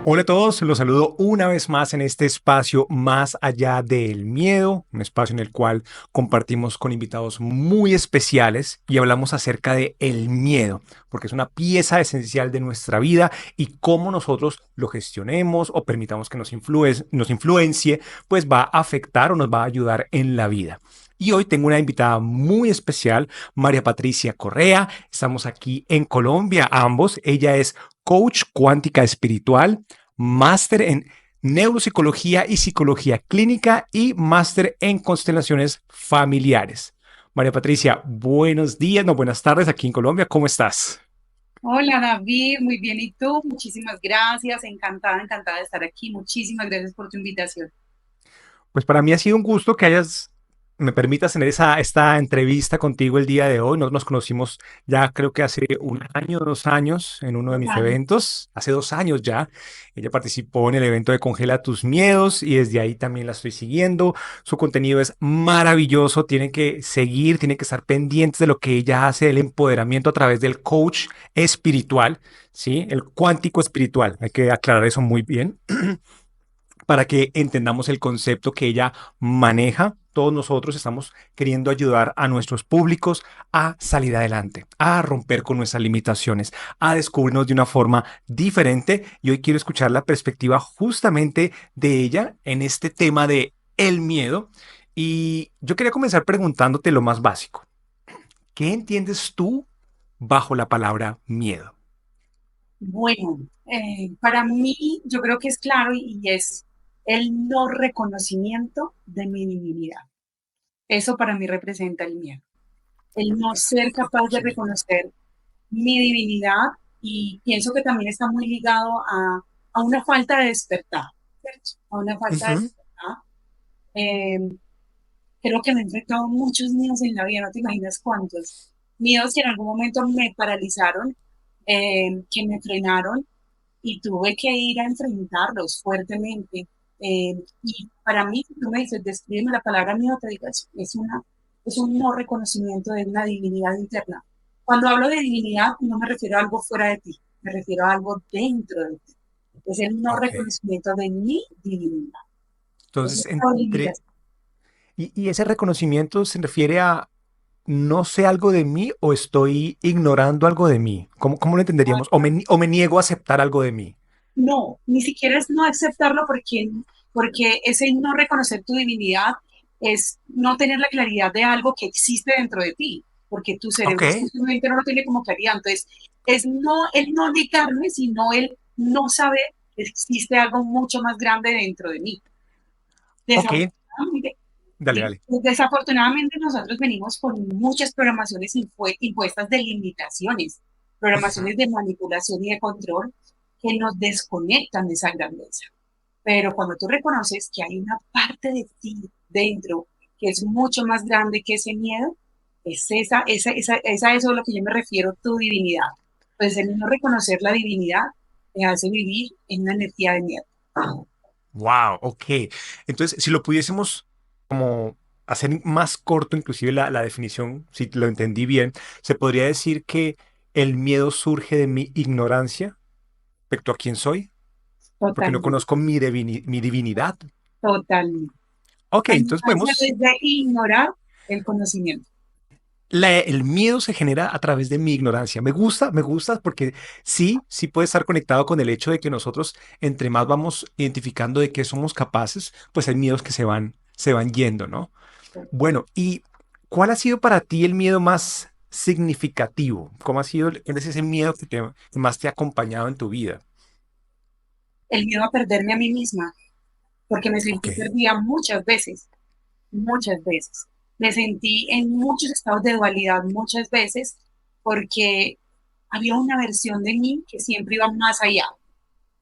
Hola a todos, los saludo una vez más en este espacio Más allá del miedo, un espacio en el cual compartimos con invitados muy especiales y hablamos acerca de el miedo, porque es una pieza esencial de nuestra vida y cómo nosotros lo gestionemos o permitamos que nos influencie, pues va a afectar o nos va a ayudar en la vida. Y hoy tengo una invitada muy especial, María Patricia Correa. Estamos aquí en Colombia, ambos. Ella es coach cuántica espiritual, máster en neuropsicología y psicología clínica y máster en constelaciones familiares. María Patricia, buenos días, no, buenas tardes aquí en Colombia. ¿Cómo estás? Hola David, muy bien. ¿Y tú? Muchísimas gracias. Encantada, encantada de estar aquí. Muchísimas gracias por tu invitación. Pues para mí ha sido un gusto que me permitas tener esta entrevista contigo el día de hoy. Nos conocimos ya creo que hace un año, 2 años, en uno de mis Total. eventos, hace 2 años ya. Ella participó en el evento de Congela tus miedos y desde ahí también la estoy siguiendo. Su contenido es maravilloso, tienen que seguir, tienen que estar pendientes de lo que ella hace, el empoderamiento a través del coach espiritual, ¿sí? El cuántico espiritual, hay que aclarar eso muy bien para que entendamos el concepto que ella maneja. Todos nosotros estamos queriendo ayudar a nuestros públicos a salir adelante, a romper con nuestras limitaciones, a descubrirnos de una forma diferente. Y hoy quiero escuchar la perspectiva justamente de ella en este tema de el miedo. Y yo quería comenzar preguntándote lo más básico. ¿Qué entiendes tú bajo la palabra miedo? Bueno, para mí yo creo que es claro y es el no reconocimiento de mi divinidad. Eso para mí representa el miedo. El no ser capaz de Reconocimiento. reconocer mi divinidad y pienso que también está muy ligado a una falta de despertar, ¿cierto? A una falta de Ujú. despertar. Eh, Creo que me he enfrentado muchos miedos en la vida, no te imaginas cuántos. Miedos que en algún momento me paralizaron, que me frenaron y tuve que ir a enfrentarlos fuertemente. Y para mí, si tú me dices, descríbeme la palabra miedo, te digo, es un no reconocimiento de una divinidad interna. Cuando hablo de divinidad, no me refiero a algo fuera de ti, me refiero a algo dentro de ti. Es el no Ok. reconocimiento de mi divinidad. Es Entonces, una limitación. y ese reconocimiento se refiere a no sé algo de mí o estoy ignorando algo de mí. ¿Cómo lo entenderíamos? O me niego a aceptar algo de mí. No, ni siquiera es no aceptarlo porque es el no reconocer tu divinidad, es no tener la claridad de algo que existe dentro de ti, porque tu Ok, cerebro simplemente no lo tiene como claridad. Entonces, es no el no negarme, sino el no saber que existe algo mucho más grande dentro de mí. ok, Desafortunadamente, dale, sí, dale. desafortunadamente nosotros venimos con muchas programaciones impuestas de limitaciones, Ujú. programaciones de manipulación y de control que nos desconectan de esa grandeza. Pero cuando tú reconoces que hay una parte de ti dentro que es mucho más grande que ese miedo, es eso es a lo que yo me refiero, tu divinidad. Pues el no reconocer la divinidad te hace vivir en una energía de miedo. Wow, ok. Entonces, si lo pudiésemos como hacer más corto, inclusive la definición, si lo entendí bien, se podría decir que el miedo surge de mi ignorancia respecto a quién soy, porque no Totalmente, conozco mi divinidad. totalmente. Ok, La entonces ignorancia vemos. es de ignorar el conocimiento. El miedo se genera a través de mi ignorancia. Me gusta porque sí puede estar conectado con el hecho de que nosotros, entre más vamos identificando de qué somos capaces, pues hay miedos que se van yendo, ¿no? Bueno, ¿y cuál ha sido para ti el miedo más significativo? ¿Cómo ha sido, cuál es ese miedo que más te ha acompañado en tu vida? El miedo a perderme a mí misma, porque me Ok, sentí perdida muchas veces. Me sentí en muchos estados de dualidad muchas veces porque había una versión de mí que siempre iba más allá,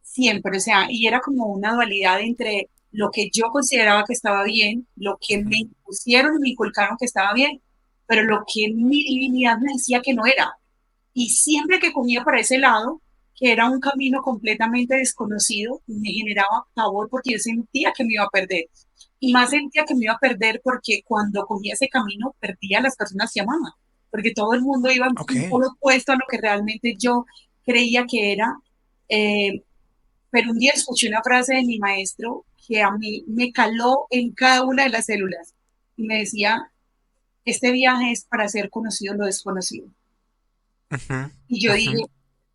siempre, o sea, y era como una dualidad entre lo que yo consideraba que estaba bien, lo que me ujú, impusieron y me inculcaron que estaba bien, pero lo que mi divinidad me decía que no era. Y siempre que comía para ese lado, que era un camino completamente desconocido, me generaba pavor porque yo sentía que me iba a perder. Y más sentía que me iba a perder porque cuando cogía ese camino perdía a las personas que amaba, porque todo el mundo iba en ok, un polo opuesto a lo que realmente yo creía que era. Eh, pero un día escuché una frase de mi maestro que a mí me caló en cada una de las células y me decía, este viaje es para hacer conocido lo desconocido. Ujú, Y yo ujú. dije,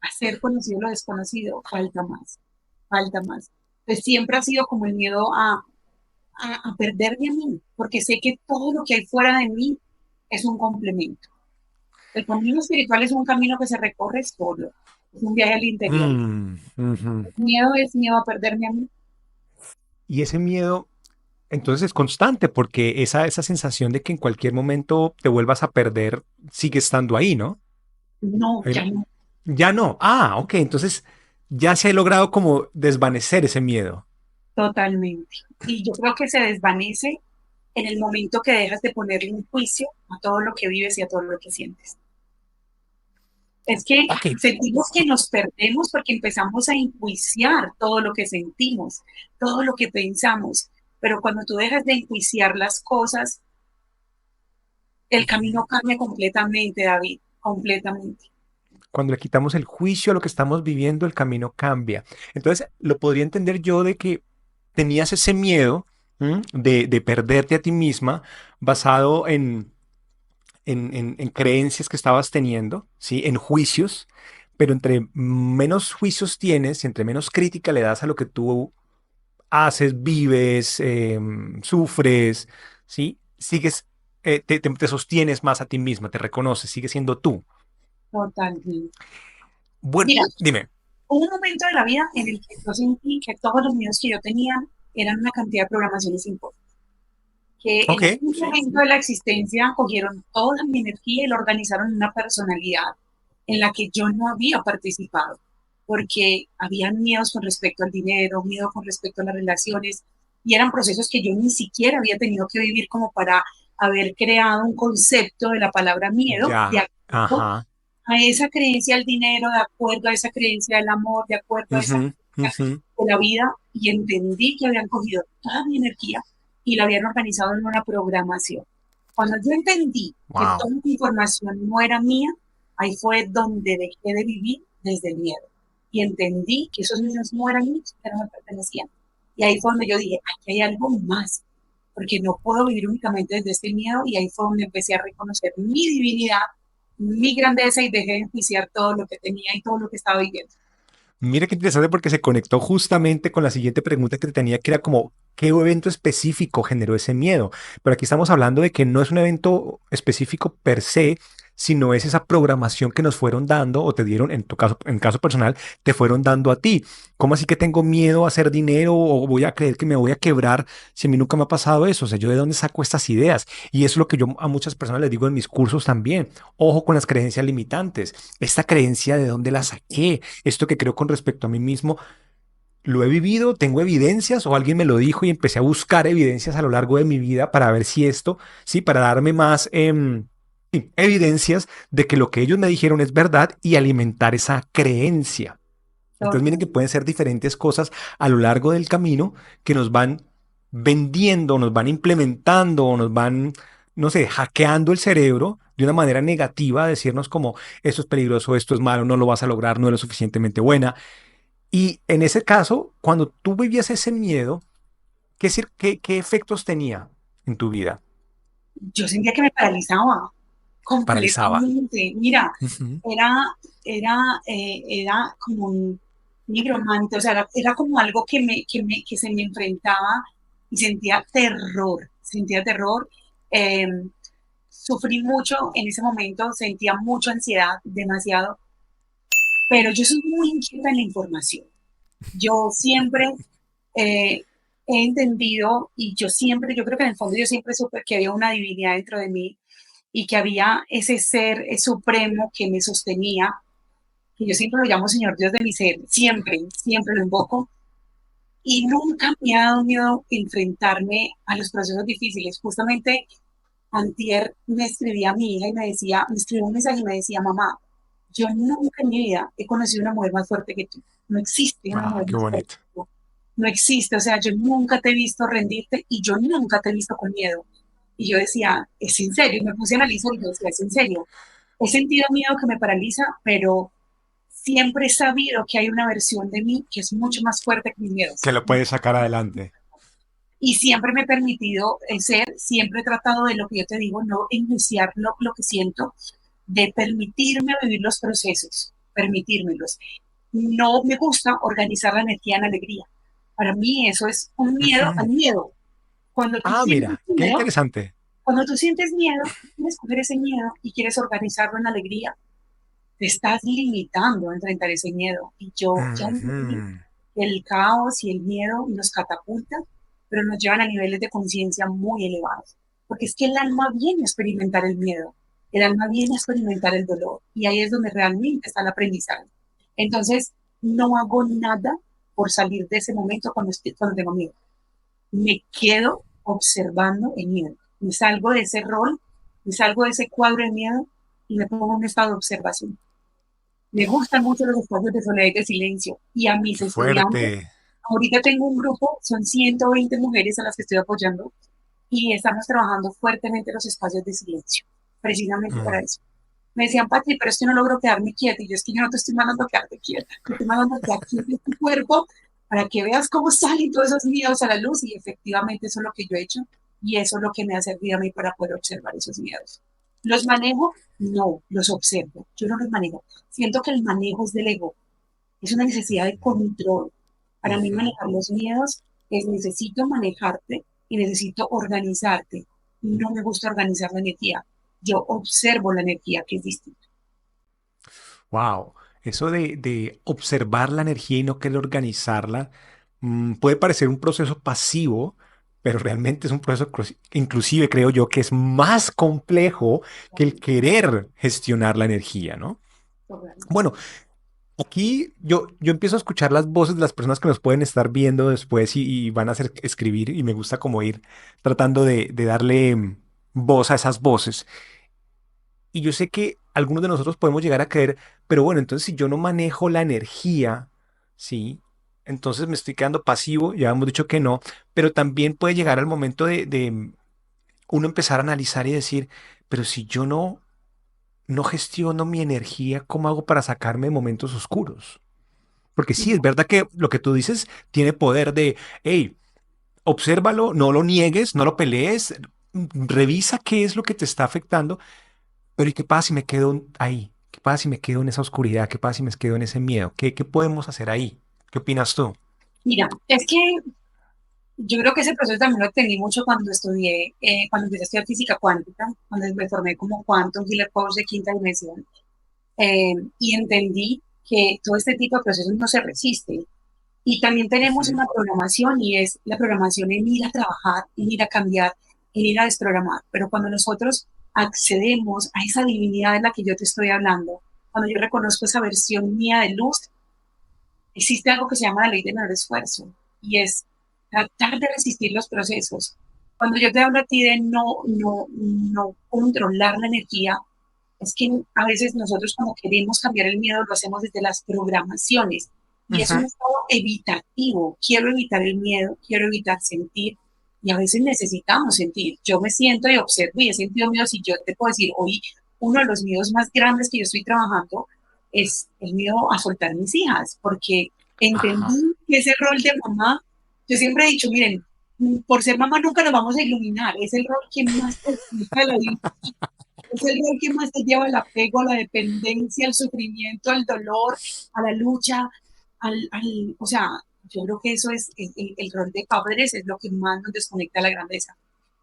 hacer conocido lo desconocido, falta más, falta más. Pues siempre ha sido como el miedo a perderme a mí, porque sé que todo lo que hay fuera de mí es un complemento. El camino espiritual es un camino que se recorre solo, es un viaje al interior. Ujú. El miedo es miedo a perderme a mí. Y ese miedo, entonces es constante, porque esa sensación de que en cualquier momento te vuelvas a perder sigue estando ahí, ¿no? No, Hay ya una- no, Ya no. Ah, ok. Entonces ya se ha logrado como desvanecer ese miedo. totalmente. Y yo creo que se desvanece en el momento que dejas de ponerle un juicio a todo lo que vives y a todo lo que sientes. Es que Ok. sentimos que nos perdemos porque empezamos a enjuiciar todo lo que sentimos, todo lo que pensamos. Pero cuando tú dejas de enjuiciar las cosas, el camino cambia completamente, David, completamente. Cuando le quitamos el juicio a lo que estamos viviendo, el camino cambia. Entonces, lo podría entender yo de que tenías ese miedo, ¿m? De perderte a ti misma basado en creencias que estabas teniendo, ¿sí? En juicios, pero entre menos juicios tienes y entre menos crítica le das a lo que tú haces, vives, sufres, ¿sí? Sigues, te sostienes más a ti misma, te reconoces, sigues siendo tú. Totalmente. Bueno, Mira, dime. hubo un momento de la vida en el que yo sentí que todos los miedos que yo tenía eran una cantidad de programaciones impuestas, que en Ok, algún sí. momento de la existencia cogieron toda mi energía y la organizaron en una personalidad en la que yo no había participado, porque habían miedos con respecto al dinero, miedo con respecto a las relaciones, y eran procesos que yo ni siquiera había tenido que vivir como para haber creado un concepto de la palabra miedo de Ya, acuerdo ajá. a esa creencia del dinero, de acuerdo a esa creencia del amor, de acuerdo a esa Ujú, creencia ujú. de la vida, y entendí que habían cogido toda mi energía y la habían organizado en una programación. Cuando yo entendí que Wow. toda mi información no era mía, ahí fue donde dejé de vivir desde el miedo. Y entendí que esos niños no eran míos, que no me pertenecían. Y ahí fue donde yo dije, aquí hay algo más, porque no puedo vivir únicamente desde este miedo. Y ahí fue donde empecé a reconocer mi divinidad, mi grandeza y dejé de enjuiciar todo lo que tenía y todo lo que estaba viviendo. Mira qué interesante porque se conectó justamente con la siguiente pregunta que te tenía, que era como, ¿qué evento específico generó ese miedo? Pero aquí estamos hablando de que no es un evento específico per se, sino es esa programación que nos fueron dando o te dieron, en tu caso, en caso personal, te fueron dando a ti. ¿Cómo así que tengo miedo a hacer dinero o voy a creer que me voy a quebrar si a mí nunca me ha pasado eso? O sea, ¿yo de dónde saco estas ideas? Y eso es lo que yo a muchas personas les digo en mis cursos también. Ojo con las creencias limitantes. ¿Esta creencia de dónde la saqué? Esto que creo con respecto a mí mismo, ¿lo he vivido? ¿Tengo evidencias? ¿O alguien me lo dijo y empecé a buscar evidencias a lo largo de mi vida para ver si esto, sí, para darme más sí, evidencias de que lo que ellos me dijeron es verdad y alimentar esa creencia? Entonces miren que Total, pueden ser diferentes cosas a lo largo del camino que nos van vendiendo, nos van implementando o nos van, no sé, hackeando el cerebro de una manera negativa, a decirnos como esto es peligroso, esto es malo, no lo vas a lograr, no es lo suficientemente buena. Y en ese caso, cuando tú vivías ese miedo, ¿qué efectos tenía en tu vida? yo sentía que me paralizaba Paralizaba. completamente. Mira, Ujú. era, era como un nigromante, o sea, era como algo que se me enfrentaba y sentía terror. Eh, Sufrí mucho en ese momento, sentía mucha ansiedad, demasiado, pero yo soy muy inquieta en la información. Yo siempre eh, he entendido y yo creo que en el fondo yo siempre supe que había una divinidad dentro de mí y que había ese ser supremo que me sostenía, que yo siempre lo llamo Señor Dios de mi ser, siempre, siempre lo invoco. Y nunca me ha dado miedo enfrentarme a los procesos difíciles. Justamente antier me escribía a mi hija y me escribió un mensaje y me decía, mamá, yo nunca en mi vida he conocido una mujer más fuerte que tú. No existe una Ah, mujer qué más fuerte bonito. que tú. No existe, o sea, yo nunca te he visto rendirte y yo nunca te he visto con miedo. Y yo decía, es en serio, y me puse a analizar y yo decía, es en serio. He sentido miedo que me paraliza, pero siempre he sabido que hay una versión de mí que es mucho más fuerte que mis Que miedos. lo puedes sacar adelante. Y siempre me he permitido ser, siempre he tratado de lo que yo te digo, no enjuiciar lo que siento, de permitirme vivir los procesos, permitírmelos. No me gusta organizar la energía en alegría. Para mí eso es un miedo al Ujú. miedo. Cuando tú Ah, sientes mira, qué miedo, interesante. cuando tú sientes miedo, quieres coger ese miedo y quieres organizarlo en alegría, te estás limitando a enfrentar ese miedo. Y yo ya entendí Ujú. que el caos y el miedo nos catapultan, pero nos llevan a niveles de conciencia muy elevados. Porque es que el alma viene a experimentar el miedo, el alma viene a experimentar el dolor, y ahí es donde realmente está el aprendizaje. Entonces, no hago nada por salir de ese momento cuando tengo miedo. Me quedo observando el miedo. Me salgo de ese rol, me salgo de ese cuadro de miedo y me pongo en un estado de observación. Me gustan mucho los espacios de soledad y de silencio. Y a mis Qué estudiantes, fuerte. ahorita tengo un grupo, son 120 mujeres a las que estoy apoyando y estamos trabajando fuertemente los espacios de silencio, precisamente para Mm. eso. Me decían, Patri, pero es que no logro quedarme quieta. Y yo, es que yo no te estoy mandando a quedarte quieta. Te estoy mandando a quedar quieta en tu cuerpo para que veas cómo salen todos esos miedos a la luz. Y efectivamente eso es lo que yo he hecho. Y eso es lo que me ha servido a mí para poder observar esos miedos. ¿Los manejo? No, los observo. Yo no los manejo. Siento que el manejo es del ego. Es una necesidad de control. Para mí Ujú. manejar los miedos es necesito manejarte y necesito organizarte. No me gusta organizar la energía. Yo observo la energía que es distinta. Wow, eso de observar la energía y no querer organizarla, puede parecer un proceso pasivo, pero realmente es un proceso, inclusive creo yo, que es más complejo que el querer gestionar la energía, ¿no? Bueno, aquí yo empiezo a escuchar las voces de las personas que nos pueden estar viendo después y van a hacer escribir y me gusta como ir tratando de darle voz a esas voces. Y yo sé que algunos de nosotros podemos llegar a creer, pero bueno, entonces si yo no manejo la energía, ¿sí? Entonces me estoy quedando pasivo, ya hemos dicho que no, pero también puede llegar al momento de uno empezar a analizar y decir, pero si yo no gestiono mi energía, ¿cómo hago para sacarme de momentos oscuros? Porque sí, es verdad que lo que tú dices tiene poder de, hey, obsérvalo, no lo niegues, no lo pelees, revisa qué es lo que te está afectando. Pero ¿y qué pasa si me quedo ahí? ¿Qué pasa si me quedo en esa oscuridad? ¿Qué pasa si me quedo en ese miedo? ¿Qué podemos hacer ahí? ¿Qué opinas tú? Mira, es que yo creo que ese proceso también lo entendí mucho cuando estudié, cuando empecé a estudiar física cuántica, cuando me formé como Quantum Healer Coach de quinta dimensión, y entendí que todo este tipo de procesos no se resiste. Y también tenemos Ujú. una programación y es la programación en ir a trabajar, en ir a cambiar, en ir a desprogramar. Pero cuando nosotros accedemos a esa divinidad de la que yo te estoy hablando, cuando yo reconozco esa versión mía de luz, existe algo que se llama la ley del menor esfuerzo y es tratar de resistir los procesos. Cuando yo te hablo a ti de no controlar la energía, es que a veces nosotros como queremos cambiar el miedo lo hacemos desde las programaciones y es un Ujú. estado evitativo. Quiero evitar el miedo, quiero evitar sentir y a veces necesitamos sentir. Yo me siento y observo y he sentido miedo. Si yo te puedo decir, hoy uno de los miedos más grandes que yo estoy trabajando es el miedo a soltar mis hijas, porque Ajá. entendí que ese rol de mamá, yo siempre he dicho, miren, por ser mamá nunca nos vamos a iluminar, es el rol que más te explica la vida, es el rol que más te lleva al apego, a la dependencia, al sufrimiento, al dolor, a la lucha, o sea, yo creo que eso es el rol de padres, es lo que más nos desconecta a la grandeza.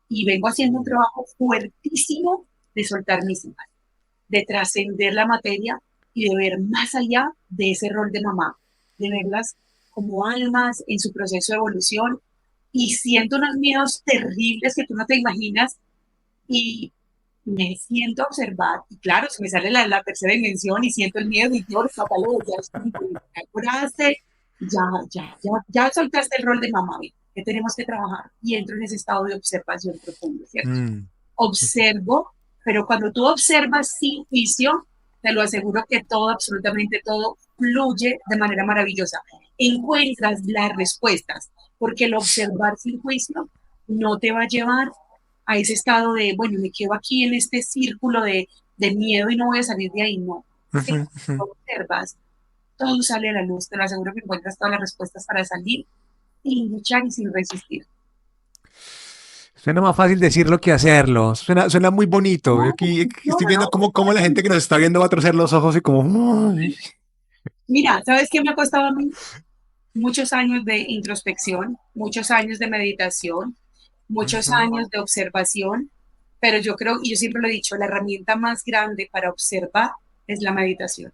Y vengo haciendo un Uh. trabajo fuertísimo de soltar mis hijas, de trascender la materia y de ver más allá de ese rol de mamá, de verlas como almas en su proceso de evolución. Y siento unos miedos terribles que tú no te imaginas y me siento a observar, y claro, se me sale la tercera dimensión y siento el miedo y yo los pataleos, ya estoy, ya curaste, ya soltaste el rol de mamá, que tenemos que trabajar y entro en ese estado de observación profundo, ¿cierto? Mm. Observo, pero cuando tú observas sin juicio, te lo aseguro que todo, absolutamente todo, fluye de manera maravillosa. Encuentras las respuestas, porque el observar sin juicio no te va a llevar a ese estado de, bueno, me quedo aquí en este círculo de miedo y no voy a salir de ahí, no. Es que Ujú, ujú. observas, todo sale a la luz. Te lo aseguro que encuentras todas las respuestas para salir sin luchar y sin resistir. Suena más fácil decirlo que hacerlo. Suena muy bonito. Yo No, aquí no, estoy no, viendo no. cómo la gente que nos está viendo va a torcer los ojos y como... "Ay". Mira, ¿sabes qué me ha costado a mí? Muchos años de introspección, muchos años de meditación, muchos Ujú, años de observación, pero yo creo, y yo siempre lo he dicho, la herramienta más grande para observar es la meditación,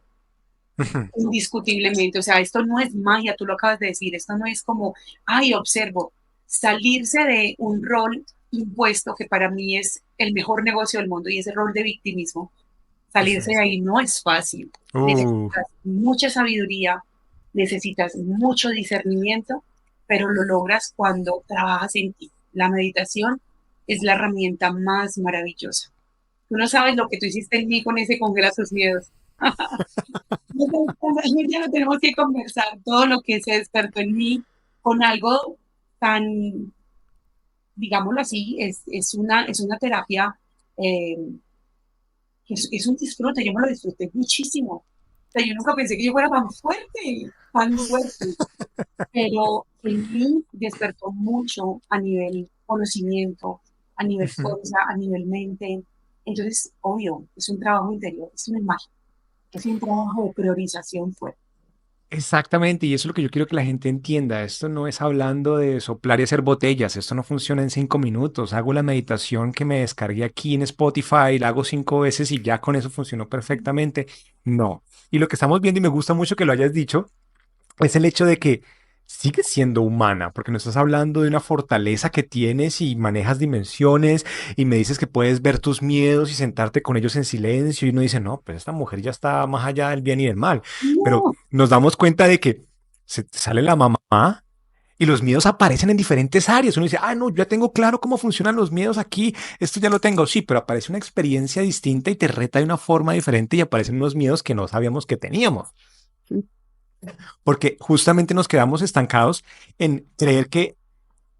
ujú, indiscutiblemente. O sea, esto no es magia, tú lo acabas de decir, esto no es como, ay, observo, salirse de un rol impuesto que para mí es el mejor negocio del mundo y ese rol de victimismo. Salirse ujú. de ahí no es fácil. Uh, Necesitas mucha sabiduría, necesitas mucho discernimiento, pero lo logras cuando trabajas en ti. La meditación es la herramienta más maravillosa. Tú no sabes lo que tú hiciste en mí con ese congela tus miedos. Ya no tenemos que conversar todo lo que se despertó en mí con algo tan, digámoslo así, es una terapia eh, es un disfrute, yo me lo disfruté muchísimo. O sea, yo nunca pensé que yo fuera tan fuerte, pero en mí despertó mucho a nivel conocimiento, a nivel ujú. fuerza, a nivel mente. Entonces, obvio, es un trabajo interior, es una imagen, es un trabajo de priorización fuerte. Exactamente, y eso es lo que yo quiero que la gente entienda. Esto no es hablando de soplar y hacer botellas, esto no funciona en 5 minutos. Hago la meditación que me descargué aquí en Spotify, la hago 5 veces y ya con eso funcionó perfectamente. No. Y lo que estamos viendo, y me gusta mucho que lo hayas dicho, es el hecho de que sigues siendo humana, porque no estás hablando de una fortaleza que tienes y manejas dimensiones y me dices que puedes ver tus miedos y sentarte con ellos en silencio y uno dice, no, pues esta mujer ya está más allá del bien y del mal, pero No, nos damos cuenta de que se te sale la mamá y los miedos aparecen en diferentes áreas. Uno dice, ah, no, yo ya tengo claro cómo funcionan los miedos aquí, esto ya lo tengo, sí, pero aparece una experiencia distinta y te reta de una forma diferente y aparecen unos miedos que no sabíamos que teníamos. Porque justamente nos quedamos estancados en creer que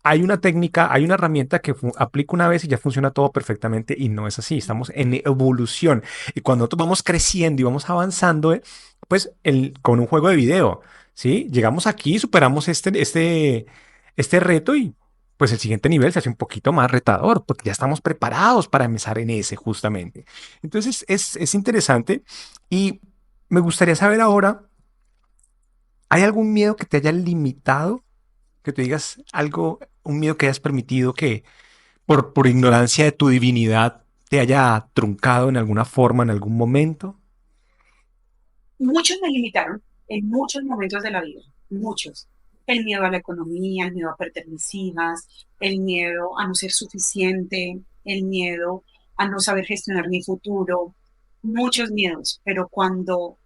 hay una técnica, hay una herramienta que aplica una vez y ya funciona todo perfectamente y no es así. Estamos en evolución y cuando nosotros vamos creciendo y vamos avanzando, pues con un juego de video, ¿sí? Llegamos aquí, superamos este reto y pues el siguiente nivel se hace un poquito más retador porque ya estamos preparados para empezar en ese justamente. Entonces es interesante y me gustaría saber ahora, ¿hay algún miedo que te haya limitado? Que te digas algo, un miedo que hayas permitido que por ignorancia de tu divinidad te haya truncado en alguna forma, en algún momento. muchos me limitaron en muchos momentos de la vida, muchos. El miedo a la economía, el miedo a perder mis hijas, el miedo a no ser suficiente, el miedo a no saber gestionar mi futuro, muchos miedos, pero cuando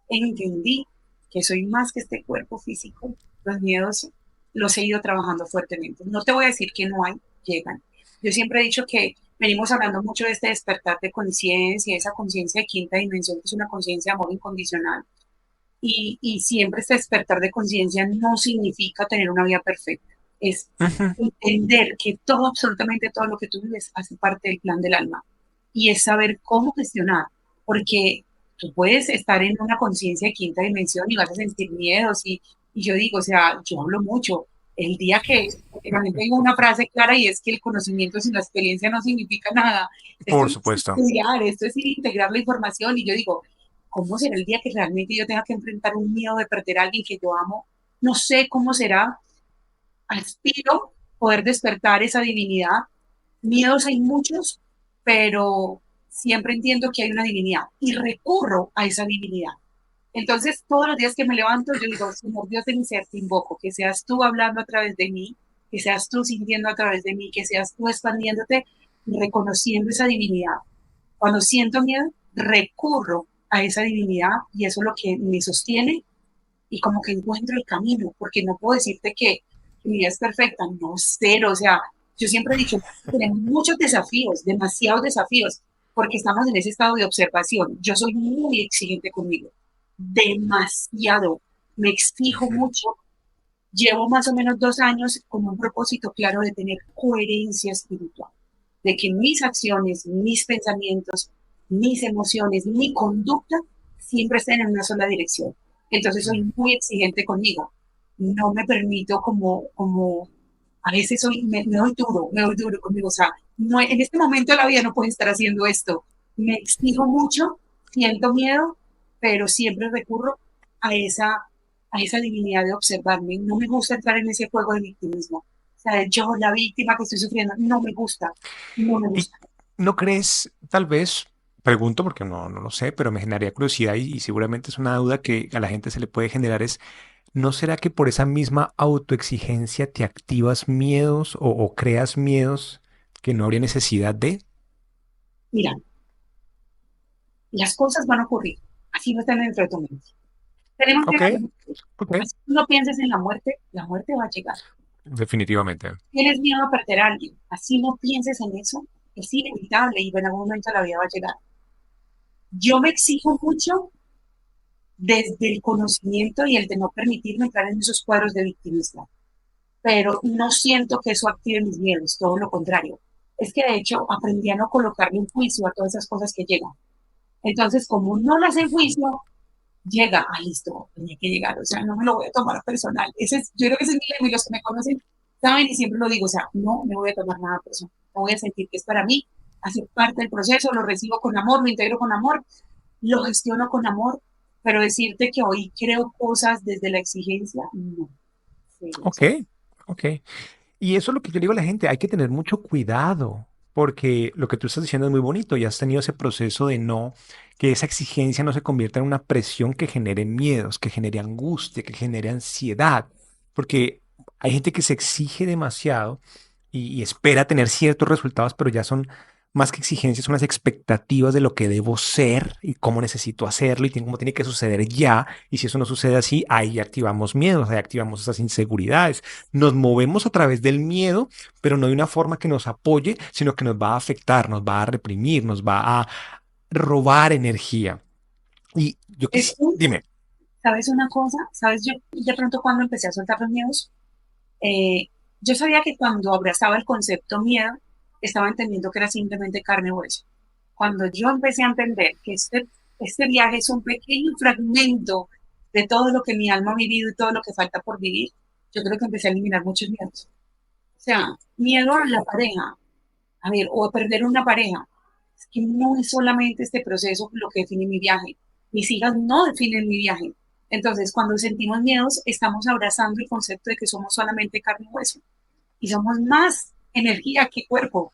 entendí que soy más que este cuerpo físico, los miedos los he ido trabajando fuertemente. No te voy a decir que no hay, llegan. Yo siempre he dicho que venimos hablando mucho de este despertar de conciencia, esa conciencia de quinta dimensión, que es una conciencia de amor incondicional. Y siempre este despertar de conciencia no significa tener una vida perfecta. Es Ujú. entender que todo, absolutamente todo lo que tú vives hace parte del plan del alma. Y es saber cómo gestionar. Porque tú puedes estar en una conciencia de quinta dimensión y vas a sentir miedos. Y yo digo, o sea, yo hablo mucho. El día que realmente tengo una frase clara y es que el conocimiento sin la experiencia no significa nada. Esto Por no es supuesto. estudiar, esto es integrar la información. Y yo digo, ¿cómo será el día que realmente yo tenga que enfrentar un miedo de perder a alguien que yo amo? No sé cómo será. Aspiro poder despertar esa divinidad. Miedos hay muchos, pero siempre entiendo que hay una divinidad y recurro a esa divinidad. Entonces, todos los días que me levanto, yo digo, Señor Dios de mi ser, te invoco, que seas tú hablando a través de mí, que seas tú sintiendo a través de mí, que seas tú expandiéndote, reconociendo esa divinidad. Cuando siento miedo, recurro a esa divinidad y eso es lo que me sostiene y como que encuentro el camino, porque no puedo decirte que mi vida es perfecta, no, cero, o sea, yo siempre he dicho, tenemos muchos desafíos, demasiados desafíos, porque estamos en ese estado de observación. Yo soy muy exigente conmigo, demasiado, me exijo Ujú. mucho. Llevo más o menos 2 años con un propósito claro de tener coherencia espiritual, de que mis acciones, mis pensamientos, mis emociones, mi conducta siempre estén en una sola dirección. Entonces Mm. soy muy exigente conmigo. No me permito como a veces me doy duro conmigo. O sea, no, en este momento de la vida no puedo estar haciendo esto. Me exijo mucho, siento miedo, pero siempre recurro a esa divinidad de observarme. No me gusta entrar en ese juego de victimismo. O sea, yo, la víctima que estoy sufriendo, no me gusta, no me ¿Y gusta. no crees, tal vez, pregunto porque no lo sé, pero me generaría curiosidad y seguramente es una duda que a la gente se le puede generar es, ¿no será que por esa misma autoexigencia te activas miedos o creas miedos que no habría necesidad de? Mira, las cosas van a ocurrir, así no están dentro de tu mente. Tenemos que Ok, ver, ok, así no pienses en la muerte va a llegar. definitivamente. Tienes miedo a perder a alguien, así no pienses en eso, es inevitable y en algún momento la vida va a llegar. Yo me exijo mucho desde el conocimiento y el de no permitirme entrar en esos cuadros de victimismo, pero no siento que eso active mis miedos, todo lo contrario. Es que de hecho aprendí a no colocarle un juicio a todas esas cosas que llegan. Entonces, como no las juicio, llega, listo, tenía que llegar, o sea, no me lo voy a tomar personal. Yo creo que ese es mi lema y los que me conocen saben y siempre lo digo, o sea, no me voy a tomar nada personal, no voy a sentir que es para mí, hace parte del proceso, lo recibo con amor, lo integro con amor, lo gestiono con amor, pero decirte que hoy creo cosas desde la exigencia, no. Sí, o Ok, sea, ok. Y eso es lo que yo le digo a la gente, hay que tener mucho cuidado, porque lo que tú estás diciendo es muy bonito y has tenido ese proceso de no, que esa exigencia no se convierta en una presión que genere miedos, que genere angustia, que genere ansiedad, porque hay gente que se exige demasiado y espera tener ciertos resultados, pero ya son más que exigencias, son las expectativas de lo que debo ser y cómo necesito hacerlo y cómo tiene que suceder ya. Y si eso no sucede así, ahí activamos miedos, ahí activamos esas inseguridades. Nos movemos a través del miedo, pero no de una forma que nos apoye, sino que nos va a afectar, nos va a reprimir, nos va a robar energía. Y yo es quisiera, un, dime, ¿sabes una cosa? ¿Sabes? Yo de pronto cuando empecé a soltar los miedos, eh, yo sabía que cuando abrazaba el concepto miedo, estaba entendiendo que era simplemente carne y hueso. Cuando yo empecé a entender que este viaje es un pequeño fragmento de todo lo que mi alma ha vivido y todo lo que falta por vivir, yo creo que empecé a eliminar muchos miedos. O sea, miedo a la pareja, a ver, o a perder una pareja. Es que no es solamente este proceso lo que define mi viaje. Mis hijas no definen mi viaje. Entonces, cuando sentimos miedos, estamos abrazando el concepto de que somos solamente carne y hueso. Y somos más energía que cuerpo.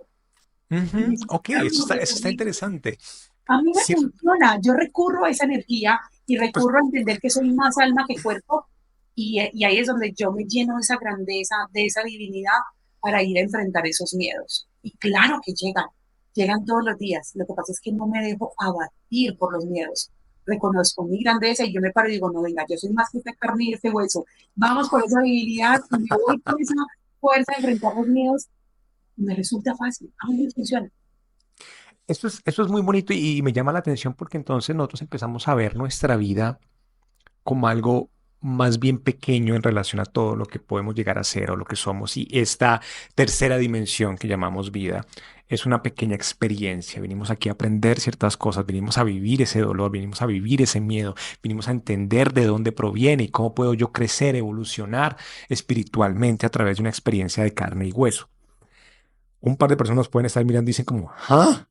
Y ujú, ok, necesitamos eso está recurrir. interesante. A mí me Sí, funciona. Yo recurro a esa energía y pues recurro a entender que soy más alma que cuerpo. Y ahí es donde yo me lleno de esa grandeza, de esa divinidad para ir a enfrentar esos miedos. Y claro que llegan todos los días. Lo que pasa es que no me dejo abatir por los miedos. Reconozco mi grandeza y yo me paro y digo, no, venga, yo soy más que esta carne y este hueso. Vamos por esa divinidad y me voy por esa fuerza de enfrentar los miedos. Me resulta fácil. A mí me funciona. eso es muy bonito y me llama la atención porque entonces nosotros empezamos a ver nuestra vida como algo más bien pequeño en relación a todo lo que podemos llegar a ser o lo que somos. Y esta tercera dimensión que llamamos vida es una pequeña experiencia. Venimos aquí a aprender ciertas cosas, venimos a vivir ese dolor, venimos a vivir ese miedo, venimos a entender de dónde proviene y cómo puedo yo crecer, evolucionar espiritualmente a través de una experiencia de carne y hueso. Un par de personas pueden estar mirando y dicen como, ¿ah?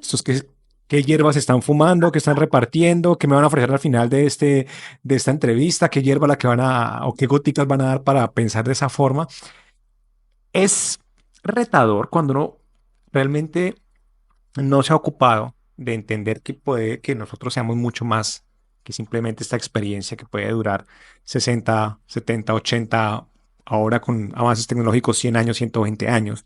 ¿Estos qué hierbas están fumando? ¿Qué están repartiendo? ¿Qué me van a ofrecer al final de esta entrevista? ¿Qué hierba la que van a, o qué goticas van a dar para pensar de esa forma? Es retador cuando uno realmente no se ha ocupado de entender que puede que nosotros seamos mucho más que simplemente esta experiencia que puede durar 60, 70, 80, ahora con avances tecnológicos 100 años, 120 años.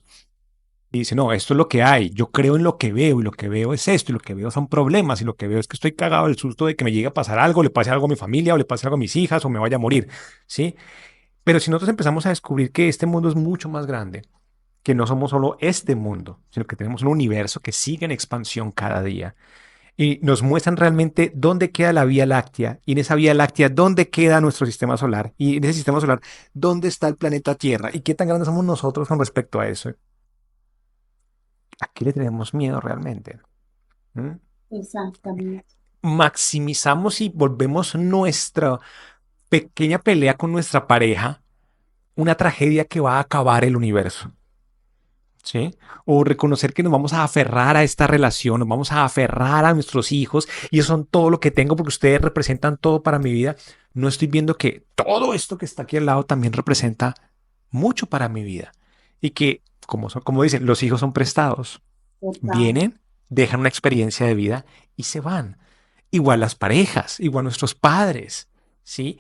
Y dice, no, esto es lo que hay, yo creo en lo que veo y lo que veo es esto y lo que veo son problemas y lo que veo es que estoy cagado del susto de que me llegue a pasar algo, le pase algo a mi familia o le pase algo a mis hijas o me vaya a morir, ¿sí? Pero si nosotros empezamos a descubrir que este mundo es mucho más grande, que no somos solo este mundo, sino que tenemos un universo que sigue en expansión cada día y nos muestran realmente dónde queda la Vía Láctea y en esa Vía Láctea dónde queda nuestro sistema solar y en ese sistema solar dónde está el planeta Tierra y qué tan grandes somos nosotros con respecto a eso. ¿A qué le tenemos miedo realmente? ¿Mm? Exactamente. maximizamos y volvemos nuestra pequeña pelea con nuestra pareja una tragedia que va a acabar el universo. ¿Sí? O reconocer que nos vamos a aferrar a esta relación, nos vamos a aferrar a nuestros hijos y eso son todo lo que tengo porque ustedes representan todo para mi vida. No estoy viendo que todo esto que está aquí al lado también representa mucho para mi vida y que, como dicen, los hijos son prestados. Total. Vienen, dejan una experiencia de vida y se van. Igual las parejas, igual nuestros padres, ¿sí?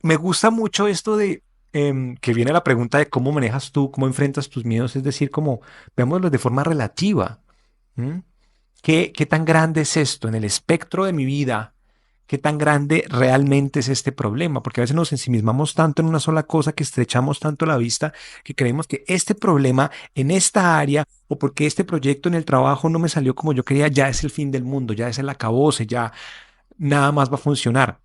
Me gusta mucho esto de que viene la pregunta de cómo manejas tú, cómo enfrentas tus miedos, es decir, como veámoslo de forma relativa. ¿Mm? ¿Qué tan grande es esto en el espectro de mi vida? ¿Qué tan grande realmente es este problema? Porque a veces nos ensimismamos tanto en una sola cosa que estrechamos tanto la vista que creemos que este problema en esta área o porque este proyecto en el trabajo no me salió como yo quería, ya es el fin del mundo, ya es el acabose, ya nada más va a funcionar.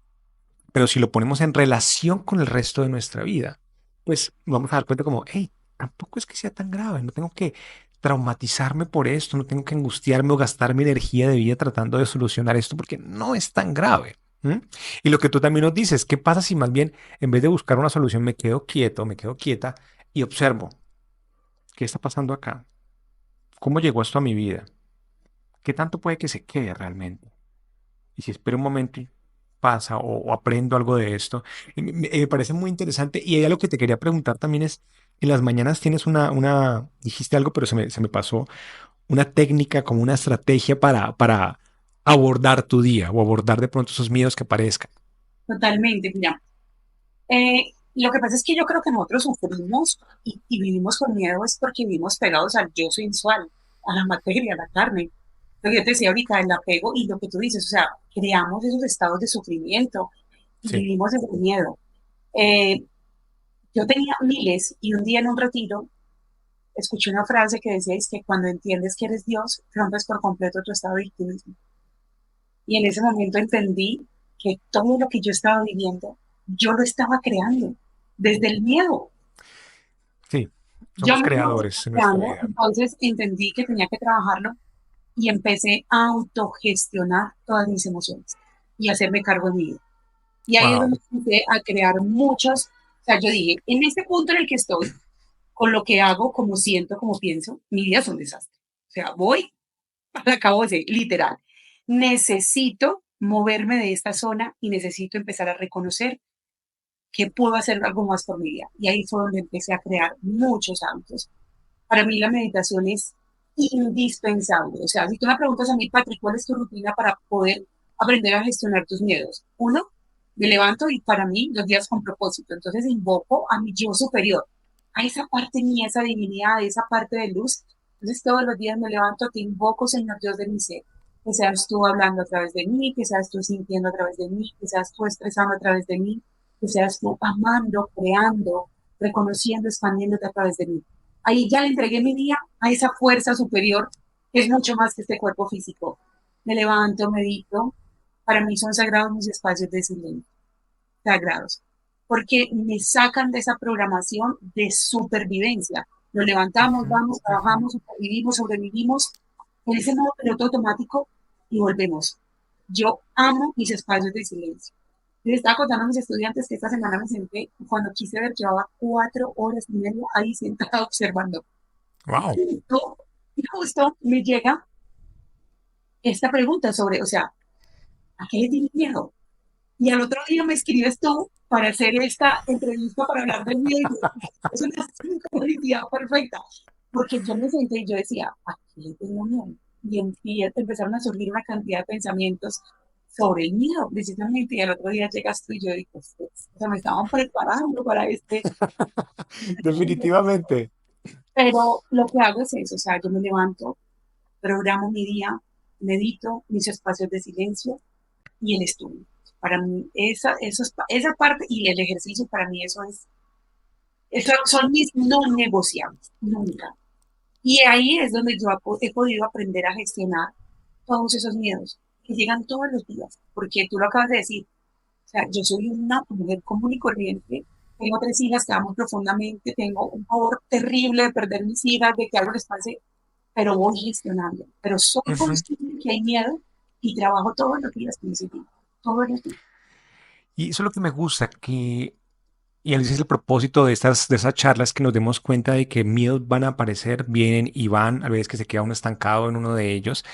Pero si lo ponemos en relación con el resto de nuestra vida, pues vamos a dar cuenta como, hey, tampoco es que sea tan grave, no tengo que traumatizarme por esto, no tengo que angustiarme o gastar mi energía de vida tratando de solucionar esto porque no es tan grave. ¿M? Y lo que tú también nos dices, ¿qué pasa si más bien en vez de buscar una solución me quedo quieto, me quedo quieta y observo qué está pasando acá? ¿Cómo llegó esto a mi vida? ¿Qué tanto puede que se quede realmente? Y si espero un momento y pasa o aprendo algo de esto, me parece muy interesante. Y hay algo que te quería preguntar también es, en las mañanas tienes dijiste algo, pero se me pasó, una técnica como una estrategia para abordar tu día o abordar de pronto esos miedos que aparezcan. Totalmente, mira. Lo que pasa es que yo creo que nosotros sufrimos y vivimos con miedo es porque vivimos pegados al yo sensual, a la materia, a la carne. Lo que yo te decía ahorita, el apego y lo que tú dices, o sea, creamos esos estados de sufrimiento y Sí. vivimos en el miedo. Eh, yo tenía miles y un día en un retiro escuché una frase que decía, es que cuando entiendes que eres Dios, rompes por completo tu estado de victimismo. Y en ese momento entendí que todo lo que yo estaba viviendo, yo lo estaba creando desde el miedo. Sí, Yo somos mismo lo estaba creadores en nuestra creando, vida. entonces entendí que tenía que trabajarlo y empecé a autogestionar todas mis emociones y hacerme cargo de mi vida. Y ahí es Wow. donde empecé a crear muchos, o sea, yo dije, en este punto en el que estoy, con lo que hago, como siento, como pienso, mi vida es un desastre. O sea, voy al cabo de literal. Necesito moverme de esta zona y necesito empezar a reconocer que puedo hacer algo más por mi vida. Y ahí fue donde empecé a crear muchos hábitos. Para mí la meditación es indispensable. O sea, si tú me preguntas a mí, Patrick, ¿cuál es tu rutina para poder aprender a gestionar tus miedos? Uno, me levanto y para mí los días con propósito. Entonces invoco a mi yo superior, a esa parte mía, esa divinidad, esa parte de luz. Entonces todos los días me levanto, te invoco, Señor Dios de mi ser. Que seas tú hablando a través de mí, que seas tú sintiendo a través de mí, que seas tú expresando a través de mí, que seas tú amando, creando, reconociendo, expandiéndote a través de mí. Ahí ya le entregué mi día a esa fuerza superior que es mucho más que este cuerpo físico. Me levanto, medito. Para mí son sagrados mis espacios de silencio, sagrados, porque me sacan de esa programación de supervivencia. Nos levantamos, Ujú, vamos, ujú. trabajamos, supervivimos, sobrevivimos en ese modo piloto automático y volvemos. Yo amo mis espacios de silencio. Les estaba contando a mis estudiantes que esta semana me senté, cuando quise ver, llevaba 4 horas y media ahí sentada observando. Wow. Y justo me llega esta pregunta sobre, o sea, ¿a qué le tienes miedo? Y al otro día me escribes tú para hacer esta entrevista para hablar del miedo. Es una sincronicidad perfecta. Porque yo me senté y yo decía, ¿a qué le tengo miedo? Y empezaron a surgir una cantidad de pensamientos sobre el miedo, precisamente. Y al otro día llegas tú y yo digo, pues, o sea, me estaban preparando para este. Definitivamente. Pero lo que hago es eso, o sea, yo me levanto, programo mi día, medito, mis espacios de silencio y el estudio. Para mí, esa parte y el ejercicio, para mí eso son mis no negociables, nunca. Y ahí es donde yo he podido aprender a gestionar todos esos miedos que llegan todos los días, porque tú lo acabas de decir, o sea, yo soy una mujer común y corriente, tengo 3 hijas que amo profundamente, tengo un pavor terrible de perder mis hijas, de que algo les pase, pero voy gestionando, pero soy Ujú. consciente que hay miedo y trabajo todos los días con ese tipo, todos los días. Y eso es lo que me gusta, y ese es el propósito de estas charlas, que nos demos cuenta de que miedos van a aparecer, vienen y van, a veces que se queda uno estancado en uno de ellos,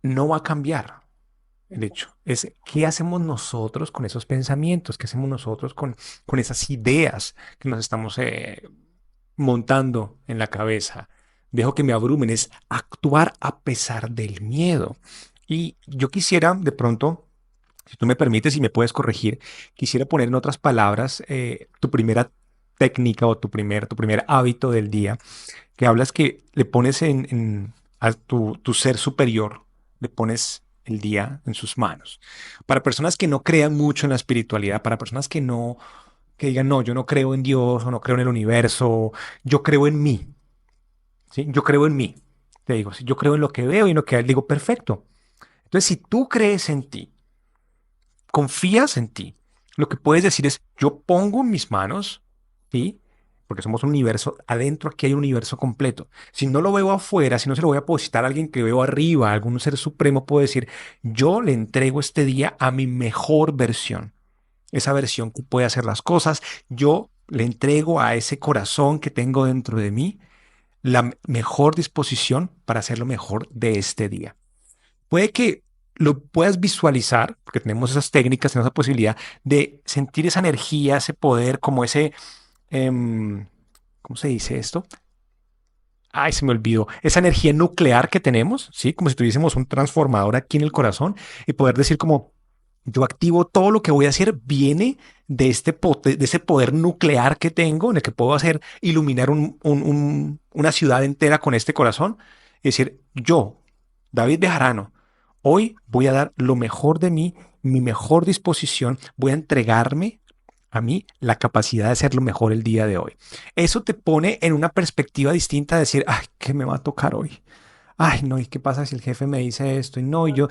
no va a cambiar. El hecho es qué hacemos nosotros con esos pensamientos, qué hacemos nosotros con esas ideas que nos estamos montando en la cabeza. Dejo que me abrumen, es actuar a pesar del miedo. Y yo quisiera, de pronto, si tú me permites y me puedes corregir, quisiera poner en otras palabras tu primera técnica o tu primer hábito del día, que hablas que le pones a tu ser superior, le pones el día en sus manos. Para personas que no crean mucho en la espiritualidad, para personas que no, que digan, no, yo no creo en Dios o no creo en el universo, yo creo en mí, ¿sí? Yo creo en mí. Te digo, si yo creo en lo que veo y en lo que digo, perfecto. Entonces, si tú crees en ti, confías en ti, lo que puedes decir es, yo pongo en mis manos, ¿sí? Porque somos un universo, adentro aquí hay un universo completo. Si no lo veo afuera, si no se lo voy a depositar a alguien que veo arriba, a algún ser supremo, puedo decir, yo le entrego este día a mi mejor versión, esa versión que puede hacer las cosas, yo le entrego a ese corazón que tengo dentro de mí la mejor disposición para hacer lo mejor de este día. Puede que lo puedas visualizar, porque tenemos esas técnicas, tenemos esa posibilidad de sentir esa energía, ese poder, como ese, ¿cómo se dice esto? Ay, se me olvidó. Esa energía nuclear que tenemos, ¿sí? Como si tuviésemos un transformador aquí en el corazón y poder decir como, yo activo todo lo que voy a hacer, viene de de ese poder nuclear que tengo, en el que puedo hacer iluminar una ciudad entera con este corazón. Y decir, yo, David Bejarano, hoy voy a dar lo mejor de mí, mi mejor disposición, voy a entregarme a mí la capacidad de hacer lo mejor el día de hoy. Eso te pone en una perspectiva distinta de decir, ay, ¿qué me va a tocar hoy? Ay, no, ¿y qué pasa si el jefe me dice esto? Y no, y yo,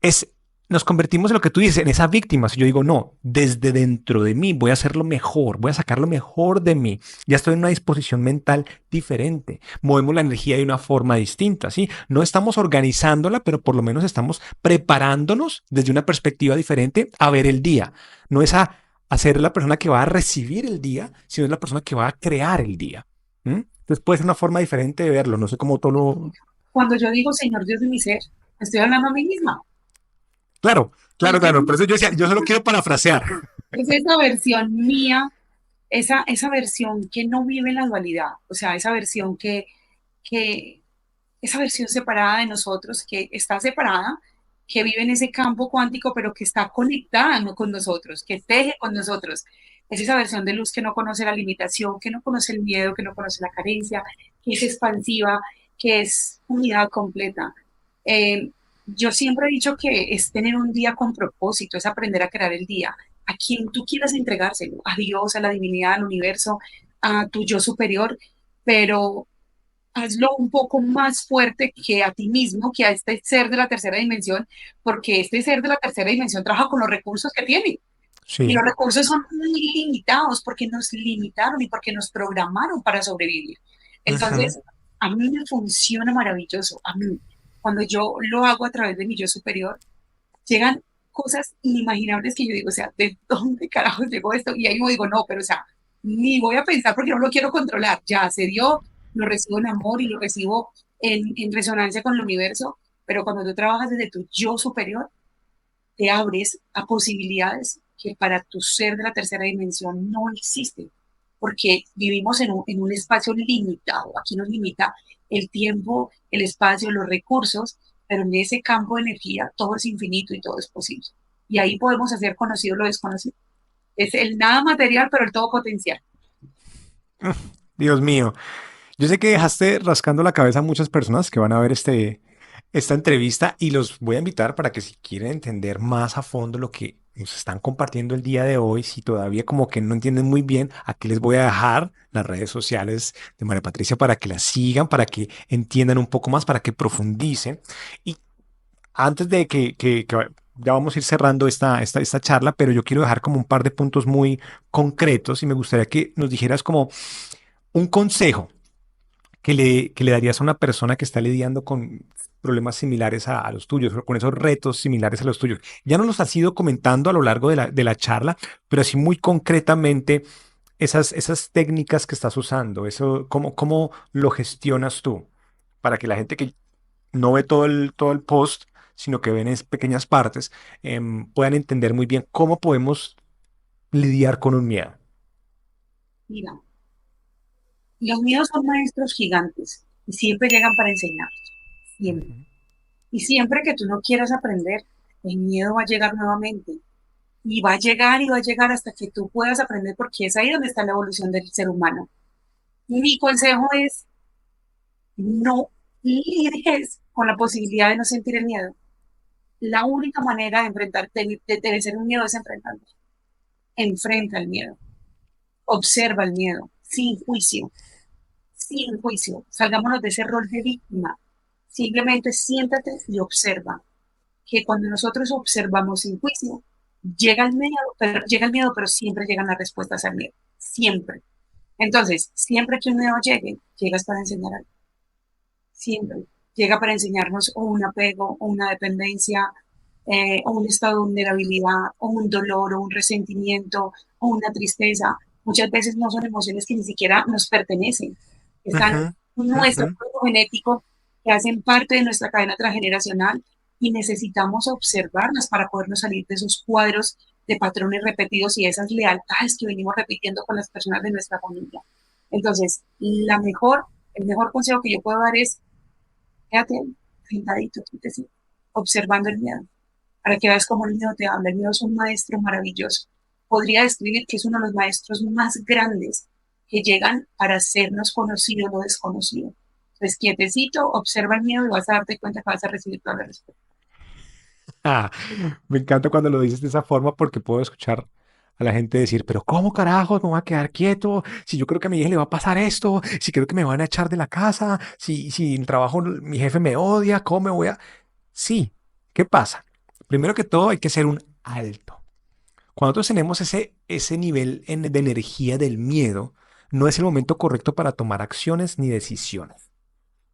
es, nos convertimos en lo que tú dices, en esa víctima. Si yo digo, no, desde dentro de mí voy a hacer lo mejor, voy a sacar lo mejor de mí. Ya estoy en una disposición mental diferente. Movemos la energía de una forma distinta, ¿sí? No estamos organizándola, pero por lo menos estamos preparándonos desde una perspectiva diferente a ver el día. No es a ser la persona que va a recibir el día, sino es la persona que va a crear el día. ¿Mm? Entonces puede ser una forma diferente de verlo. No sé cómo todo lo... Cuando yo digo Señor Dios de mi ser, estoy hablando a mí misma. Claro, Es, claro, claro. Por eso yo decía, yo solo quiero parafrasear. es esa versión mía, esa versión que no vive en la dualidad, o sea, esa versión que, esa versión separada de nosotros, que está separada, que vive en ese campo cuántico, pero que está conectada ¿no? con nosotros, que teje con nosotros. Es esa versión de luz que no conoce la limitación, que no conoce el miedo, que no conoce la carencia, que es expansiva, que es unidad completa. Eh, yo siempre he dicho que es tener un día con propósito, es aprender a crear el día, a quien tú quieras entregárselo, a Dios, a la divinidad, al universo, a tu yo superior, pero hazlo un poco más fuerte que a ti mismo, que a este ser de la tercera dimensión, porque este ser de la tercera dimensión trabaja con los recursos que tiene. Y Sí. los recursos son muy limitados porque nos limitaron y porque nos programaron para sobrevivir. Ujú. Entonces, a mí me funciona maravilloso. A mí, cuando yo lo hago a través de mi yo superior, llegan cosas inimaginables que yo digo, o sea, ¿de dónde carajo llegó esto? Y ahí me digo, no, pero o sea, ni voy a pensar porque no lo quiero controlar. Ya se dio, lo recibo en amor y lo recibo en resonancia con el universo, pero cuando tú trabajas desde tu yo superior, te abres a posibilidades que para tu ser de la tercera dimensión no existen, porque vivimos en un espacio limitado. Aquí nos limita el tiempo, el espacio, los recursos, pero en ese campo de energía todo es infinito y todo es posible. Y ahí podemos hacer conocido lo desconocido. Es el nada material, pero el todo potencial. Dios mío. Yo sé que dejaste rascando la cabeza a muchas personas que van a ver esta entrevista y los voy a invitar para que si quieren entender más a fondo lo que nos están compartiendo el día de hoy, si todavía como que no entienden muy bien, aquí les voy a dejar las redes sociales de María Patricia para que las sigan, para que entiendan un poco más, para que profundicen. Y antes de que ya vamos a ir cerrando esta charla, pero yo quiero dejar como un par de puntos muy concretos y me gustaría que nos dijeras como un consejo que le darías a una persona que está lidiando con problemas similares a los tuyos, o con esos retos similares a los tuyos. Ya nos los has ido comentando a lo largo de la charla, pero así muy concretamente, esas técnicas que estás usando, eso, ¿cómo lo gestionas tú? Para que la gente que no ve todo el post, sino que ven es pequeñas partes, puedan entender muy bien cómo podemos lidiar con un miedo. Mira, los miedos son maestros gigantes y siempre llegan para enseñarnos, siempre. Ujú. Y siempre que tú no quieras aprender, el miedo va a llegar nuevamente. Y va a llegar y va a llegar hasta que tú puedas aprender, porque es ahí donde está la evolución del ser humano. Mi consejo es, no lidies con la posibilidad de no sentir el miedo. La única manera de enfrentarte, de vencer un miedo es enfrentarlo. Enfrenta el miedo, observa el miedo, sin juicio, sin juicio. Salgámonos de ese rol de víctima. Simplemente siéntate y observa. Que cuando nosotros observamos sin juicio, llega el miedo, pero siempre llegan las respuestas al miedo. Siempre. Entonces, siempre que un miedo llegue, llegas para enseñar algo. Siempre. Llega para enseñarnos o un apego, o una dependencia, o un estado de vulnerabilidad, o un dolor, o un resentimiento, o una tristeza. Muchas veces no son emociones que ni siquiera nos pertenecen. Están Ujú, en ujú. nuestro cuerpo genético, que hacen parte de nuestra cadena transgeneracional y necesitamos observarlas para podernos salir de esos cuadros de patrones repetidos y esas lealtades que venimos repitiendo con las personas de nuestra familia. Entonces, el mejor consejo que yo puedo dar es quédate sentadito, quietecito, observando el miedo, para que veas cómo el miedo te habla. El miedo es un maestro maravilloso. Podría describir que es uno de los maestros más grandes que llegan para hacernos conocido lo desconocido. Entonces, quietecito, observa el miedo y vas a darte cuenta que vas a recibir toda la respuesta. Ah, me encanta cuando lo dices de esa forma porque puedo escuchar a la gente decir, pero ¿cómo carajos me voy a quedar quieto? Si yo creo que a mi hija le va a pasar esto, si creo que me van a echar de la casa, si en el trabajo mi jefe me odia, ¿cómo me voy a...? Sí, ¿qué pasa? Primero que todo hay que ser un alto. Cuando nosotros tenemos ese nivel de energía del miedo, no es el momento correcto para tomar acciones ni decisiones.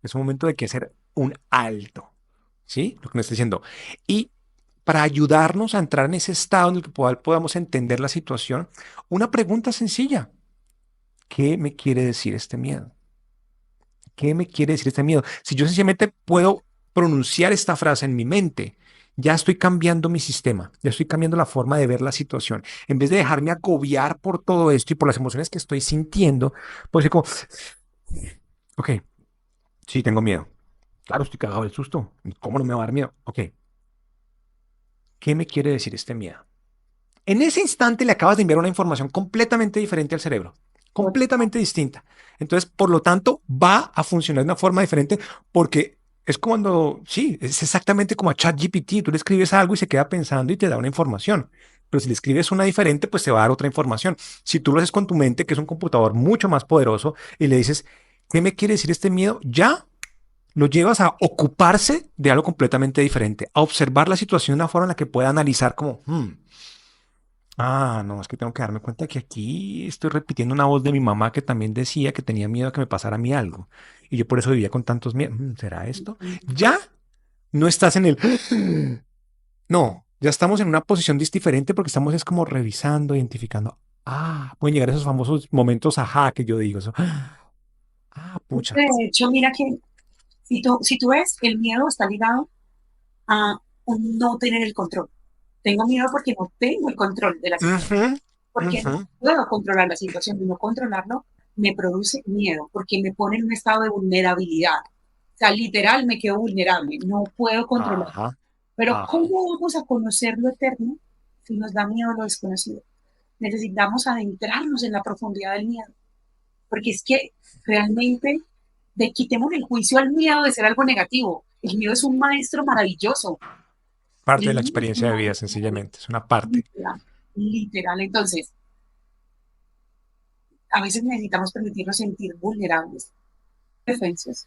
Es un momento de que hacer un alto. ¿Sí? Lo que me está diciendo. Y para ayudarnos a entrar en ese estado en el que podamos entender la situación, una pregunta sencilla. ¿Qué me quiere decir este miedo? ¿Qué me quiere decir este miedo? Si yo sencillamente puedo pronunciar esta frase en mi mente, ya estoy cambiando mi sistema, ya estoy cambiando la forma de ver la situación. En vez de dejarme agobiar por todo esto y por las emociones que estoy sintiendo, pues decir como, ok, sí, tengo miedo. Claro, estoy cagado del susto. ¿Cómo no me va a dar miedo? Ok, ¿qué me quiere decir este miedo? En ese instante le acabas de enviar una información completamente diferente al cerebro, completamente distinta. Entonces, por lo tanto, va a funcionar de una forma diferente porque es cuando, sí, es exactamente como a ChatGPT. Tú le escribes algo y se queda pensando y te da una información. Pero si le escribes una diferente, pues te va a dar otra información. Si tú lo haces con tu mente, que es un computador mucho más poderoso, y le dices, ¿qué me quiere decir este miedo? Ya lo llevas a ocuparse de algo completamente diferente, a observar la situación de una forma en la que pueda analizar como, no, es que tengo que darme cuenta que aquí estoy repitiendo una voz de mi mamá que también decía que tenía miedo a que me pasara a mí algo. Y yo por eso vivía con tantos miedos. ¿Será esto? Ya no estás en el... No, ya estamos en una posición diferente porque estamos es como revisando, identificando. Pueden llegar esos famosos momentos ajá que yo digo. Eso. Pucha. De hecho, mira que si tú ves, el miedo está ligado a un no tener el control. Tengo miedo porque no tengo el control de la situación, Ujú, porque ujú. no puedo controlar la situación y no controlarlo me produce miedo, porque me pone en un estado de vulnerabilidad. O sea, literal me quedo vulnerable, no puedo controlar. Ajá, Pero ajá. ¿cómo vamos a conocer lo eterno si nos da miedo lo desconocido? Necesitamos adentrarnos en la profundidad del miedo, porque es que realmente quitemos el juicio al miedo de ser algo negativo. El miedo es un maestro maravilloso. Parte de El la miedo es un experiencia de vida, maestro sencillamente. maravilloso. Es una parte. Literal, literal. Entonces, a veces necesitamos permitirnos sentir vulnerables, defensas,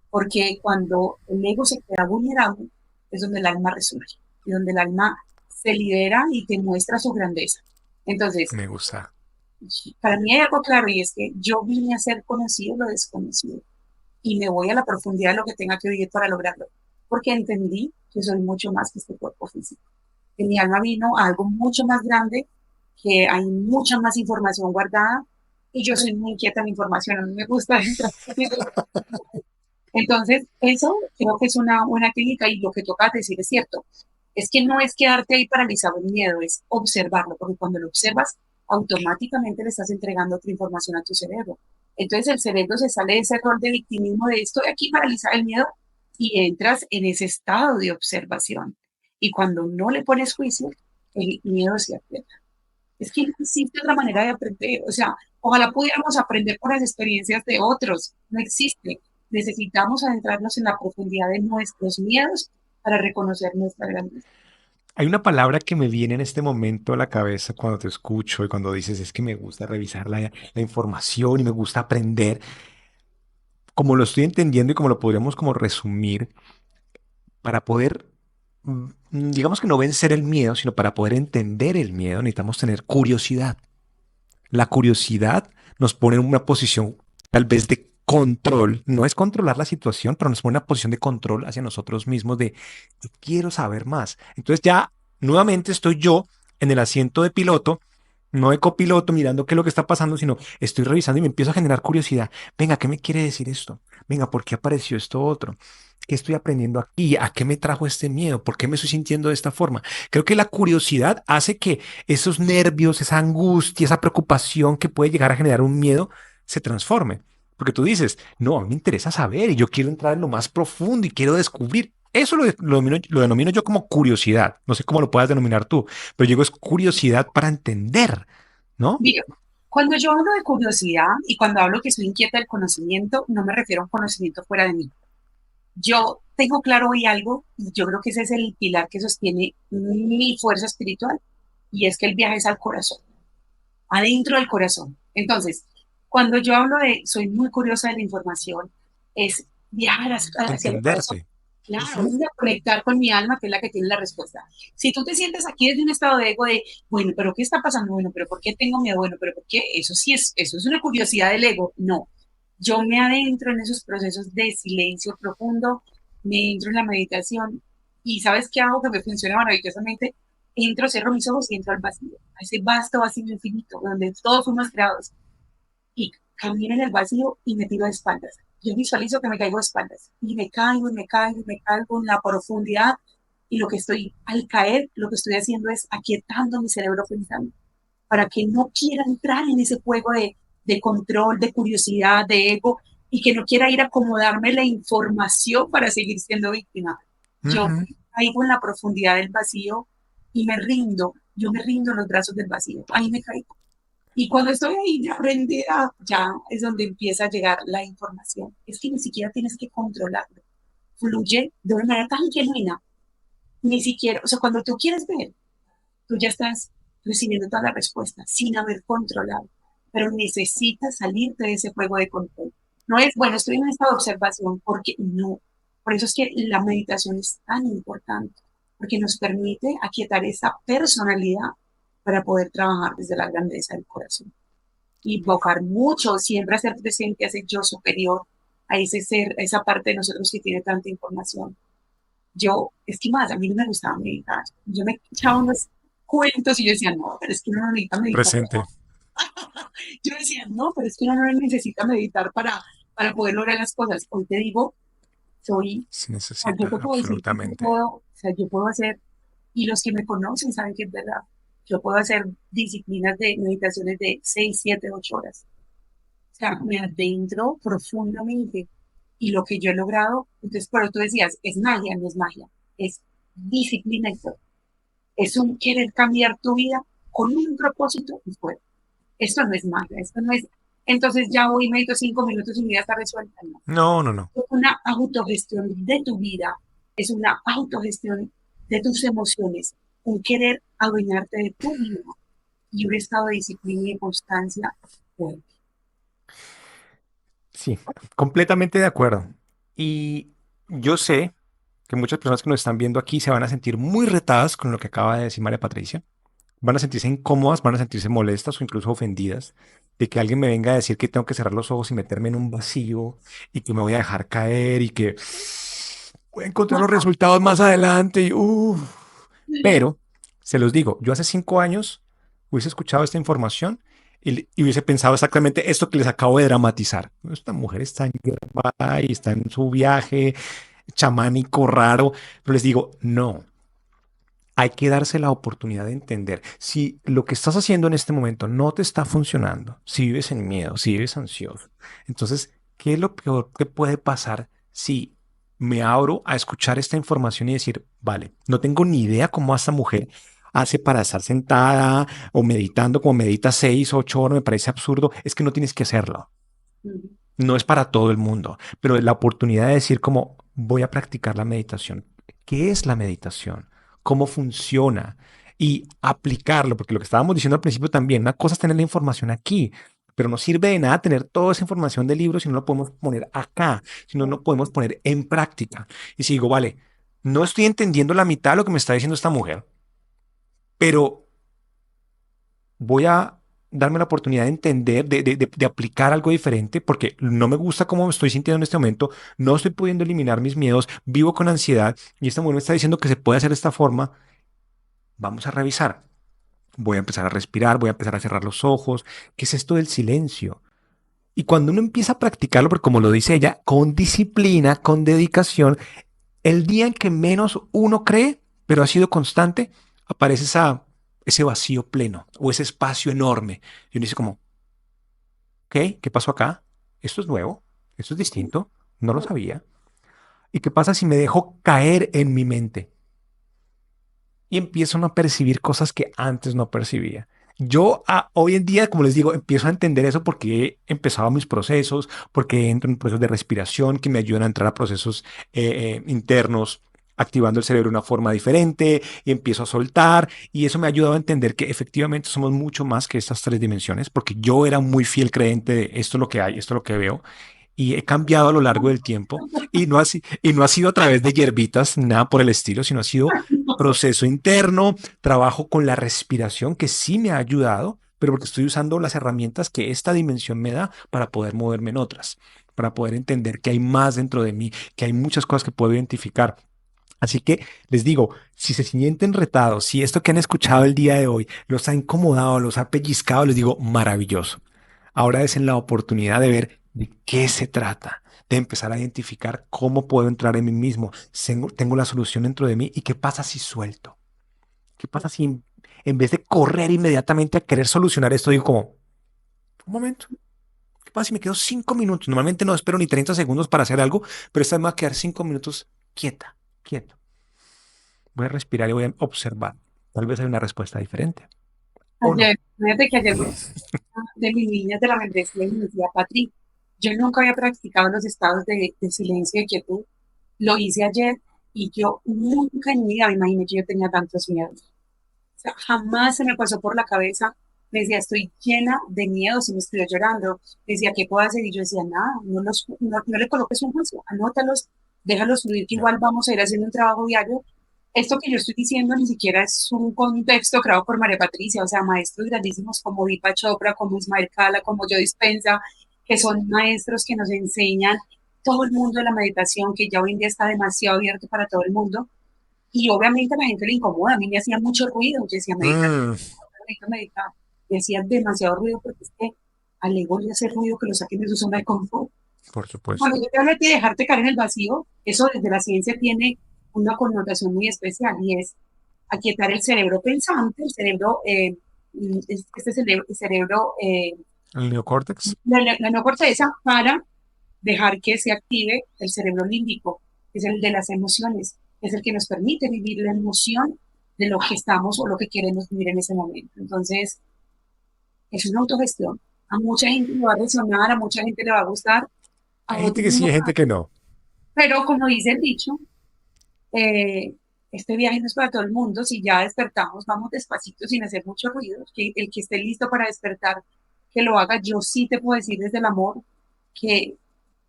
porque cuando el ego se queda vulnerable es donde el alma resurge y donde el alma se lidera y te muestra su grandeza. Entonces, Me gusta. para mí hay algo claro y es que yo vine a ser conocido lo desconocido y me voy a la profundidad de lo que tenga que vivir para lograrlo. porque entendí que soy mucho más que este cuerpo físico. Que mi alma vino a algo mucho más grande, que hay mucha más información guardada y yo soy muy inquieta en información, a mí me gusta entrar. Entonces, eso creo que es una buena técnica y lo que toca decir es cierto. Es que no es quedarte ahí paralizado en miedo, es observarlo, porque cuando lo observas, automáticamente le estás entregando otra información a tu cerebro. Entonces el cerebro se sale de ese rol de victimismo de estoy aquí paralizado el miedo y entras en ese estado de observación. Y cuando no le pones juicio, el miedo se aprieta. Es que no existe otra manera de aprender. O sea, ojalá pudiéramos aprender por las experiencias de otros. No existe. Necesitamos adentrarnos en la profundidad de nuestros miedos para reconocer nuestra grandeza. Hay una palabra que me viene en este momento a la cabeza cuando te escucho y cuando dices es que me gusta revisar la información y me gusta aprender. Como lo estoy entendiendo y como lo podríamos como resumir, para poder, digamos que no vencer el miedo, sino para poder entender el miedo, necesitamos tener curiosidad. La curiosidad nos pone en una posición tal vez de control. No es controlar la situación, pero nos pone en una posición de control hacia nosotros mismos de "Yo quiero saber más". Entonces ya nuevamente estoy yo en el asiento de piloto, no de copiloto, mirando qué es lo que está pasando, sino estoy revisando y me empiezo a generar curiosidad. Venga, ¿qué me quiere decir esto? Venga, ¿por qué apareció esto otro? ¿Qué estoy aprendiendo aquí? ¿A qué me trajo este miedo? ¿Por qué me estoy sintiendo de esta forma? Creo que la curiosidad hace que esos nervios, esa angustia, esa preocupación que puede llegar a generar un miedo se transforme. Porque tú dices, no, a mí me interesa saber y yo quiero entrar en lo más profundo y quiero descubrir. Eso lo denomino yo como curiosidad. No sé cómo lo puedas denominar tú, pero digo es curiosidad para entender, ¿no? Mira, cuando yo hablo de curiosidad y cuando hablo que soy inquieta del conocimiento, no me refiero a un conocimiento fuera de mí. Yo tengo claro hoy algo y yo creo que ese es el pilar que sostiene mi fuerza espiritual y es que el viaje es al corazón, adentro del corazón. Entonces, cuando yo hablo de soy muy curiosa de la información, es viajar hacia el corazón. Entenderse. Claro, Ujú. es de conectar con mi alma, que es la que tiene la respuesta. Si tú te sientes aquí desde un estado de ego de, bueno, pero ¿qué está pasando? Bueno, pero ¿por qué tengo miedo? Bueno, pero ¿por qué? Eso sí es, eso es una curiosidad del ego. No, yo me adentro en esos procesos de silencio profundo, me entro en la meditación y ¿sabes qué hago que me funciona maravillosamente? Entro, cierro mis ojos y entro al vacío, a ese vasto vacío infinito donde todos fuimos creados y camino en el vacío y me tiro de espaldas. Yo visualizo que me caigo de espaldas y me caigo y me caigo y me caigo en la profundidad y lo que estoy, al caer, lo que estoy haciendo es aquietando mi cerebro pensando para que no quiera entrar en ese juego de control, de curiosidad, de ego y que no quiera ir a acomodarme la información para seguir siendo víctima. Yo Ujú. caigo en la profundidad del vacío y me rindo, yo me rindo en los brazos del vacío, ahí me caigo. Y cuando estoy ahí ya rendida, ya es donde empieza a llegar la información. Es que ni siquiera tienes que controlarlo. Fluye de una manera tan genuina. Ni siquiera, o sea, cuando tú quieres ver, tú ya estás recibiendo toda la respuesta sin haber controlado. Pero necesitas salirte de ese juego de control. No es, bueno, estoy en un estado de observación, porque no. Por eso es que la meditación es tan importante, porque nos permite aquietar esa personalidad para poder trabajar desde la grandeza del corazón invocar mucho, siempre hacer presente a ese yo superior, a ese ser, a esa parte de nosotros que tiene tanta información. Yo, es que más, a mí no me gustaba meditar. Yo me echaba unos cuentos y yo decía, no, pero es que uno no necesita meditar. Presente. Yo decía, no, pero es que uno no necesita meditar para poder lograr las cosas. Hoy te digo, soy, Se o sea, yo necesita, te puedo decir que yo absolutamente. puedo, o sea, yo puedo hacer, y los que me conocen saben que es verdad, yo puedo hacer disciplinas de meditaciones de 6 7 8 horas. O sea, me adentro profundamente. Y lo que yo he logrado, entonces, pero tú decías, es magia, no es magia, es disciplina y todo. Es un querer cambiar tu vida con un propósito y fuera. Esto no es magia, esto no es, entonces ya voy, medito 5 minutos y mi vida está resuelta. No. No, no, no. Es una autogestión de tu vida, es una autogestión de tus emociones, un querer adueñarte de tu vida y un estado de disciplina y constancia fuerte. Sí, completamente de acuerdo. Y yo sé que muchas personas que nos están viendo aquí se van a sentir muy retadas con lo que acaba de decir María Patricia. Van a sentirse incómodas, van a sentirse molestas o incluso ofendidas de que alguien me venga a decir que tengo que cerrar los ojos y meterme en un vacío y que me voy a dejar caer y que voy a encontrar los resultados más adelante y pero, se los digo, yo hace 5 años hubiese escuchado esta información y hubiese pensado exactamente esto que les acabo de dramatizar. Esta mujer está en guerra y está en su viaje chamánico raro, pero les digo, no, hay que darse la oportunidad de entender si lo que estás haciendo en este momento no te está funcionando, si vives en miedo, si vives ansioso. Entonces, ¿qué es lo peor que puede pasar si me abro a escuchar esta información y decir, vale, no tengo ni idea cómo esta mujer hace para estar sentada o meditando como medita 6, 8 horas? Me parece absurdo. Es que no tienes que hacerlo. No es para todo el mundo, pero la oportunidad de decir como voy a practicar la meditación. ¿Qué es la meditación? ¿Cómo funciona? Y aplicarlo, porque lo que estábamos diciendo al principio también, una cosa es tener la información aquí, pero no sirve de nada tener toda esa información del libro si no lo podemos poner acá, si no lo podemos poner en práctica. Y si digo, vale, no estoy entendiendo la mitad de lo que me está diciendo esta mujer, pero voy a darme la oportunidad de entender, de aplicar algo diferente, porque no me gusta cómo me estoy sintiendo en este momento, no estoy pudiendo eliminar mis miedos, vivo con ansiedad y esta mujer me está diciendo que se puede hacer de esta forma. Vamos a revisar. Voy a empezar a respirar, voy a empezar a cerrar los ojos. ¿Qué es esto del silencio? Y cuando uno empieza a practicarlo, porque como lo dice ella, con disciplina, con dedicación, el día en que menos uno cree, pero ha sido constante, aparece ese vacío pleno o ese espacio enorme. Y uno dice como, ok, ¿qué pasó acá? Esto es nuevo, esto es distinto, no lo sabía. ¿Y qué pasa si me dejo caer en mi mente y empiezo a percibir cosas que antes no percibía? Yo hoy en día, como les digo, empiezo a entender eso porque he empezado mis procesos, porque entro en procesos de respiración que me ayudan a entrar a procesos internos, activando el cerebro de una forma diferente y empiezo a soltar y eso me ha ayudado a entender que efectivamente somos mucho más que estas 3 dimensiones, porque yo era muy fiel creyente de esto es lo que hay, esto es lo que veo y he cambiado a lo largo del tiempo y no ha sido a través de hierbitas, nada por el estilo, sino ha sido proceso interno, trabajo con la respiración que sí me ha ayudado, pero porque estoy usando las herramientas que esta dimensión me da para poder moverme en otras, para poder entender que hay más dentro de mí, que hay muchas cosas que puedo identificar. Así que les digo, si se sienten retados, si esto que han escuchado el día de hoy los ha incomodado, los ha pellizcado, les digo, maravilloso. Ahora es en la oportunidad de ver de qué se trata, de empezar a identificar cómo puedo entrar en mí mismo. Tengo la solución dentro de mí y qué pasa si suelto. ¿Qué pasa si en vez de correr inmediatamente a querer solucionar esto, digo como, un momento, ¿qué pasa si me quedo 5 minutos? Normalmente no espero ni 30 segundos para hacer algo, pero esta vez me va a quedar 5 minutos quieta, quieto. Voy a respirar y voy a observar. Tal vez hay una respuesta diferente o no. Ayer, fíjate que ayer de mis niñas de la membresía y me decía, Patri, yo nunca había practicado los estados de silencio y de quietud. Lo hice ayer y yo nunca en mi vida me imaginé que yo tenía tantos miedos. O sea, jamás se me pasó por la cabeza. Me decía, estoy llena de miedos y me estoy llorando. Me decía, ¿qué puedo hacer? Y yo decía, nada, no le coloques un juicio, anótalos, déjalos fluir, que Ya. igual vamos a ir haciendo un trabajo diario. Esto que yo estoy diciendo ni siquiera es un contexto creado por María Patricia, o sea, maestros grandísimos como Deepak Chopra, como Ismael Cala, como Joe Dispenza, que son maestros que nos enseñan todo el mundo de la meditación, que ya hoy en día está demasiado abierto para todo el mundo. Y obviamente a la gente le incomoda, a mí me hacía mucho ruido, yo decía, meditar, Mm, meditar, me hacía demasiado ruido porque es que al ego le hace ruido que lo saquen de su zona de confort. por Cuando supuesto. yo te hablo de dejarte caer en el vacío, eso desde la ciencia tiene una connotación muy especial y es aquietar el cerebro pensante, el cerebro, este es el cerebro, El neocórtex. la neocorteza, para dejar que se active el cerebro límbico, que es el de las emociones, es el que nos permite vivir la emoción de lo que estamos o lo que queremos vivir en ese momento. Entonces, es una autogestión. A mucha gente le va a resonar, a mucha gente le va a gustar, a Hay gente otros que sí, no. hay gente que no. Pero como dice el dicho, eh, este viaje no es para todo el mundo. Si ya despertamos, vamos despacito sin hacer mucho ruido. Que el que esté listo para despertar, que lo haga. Yo sí te puedo decir desde el amor que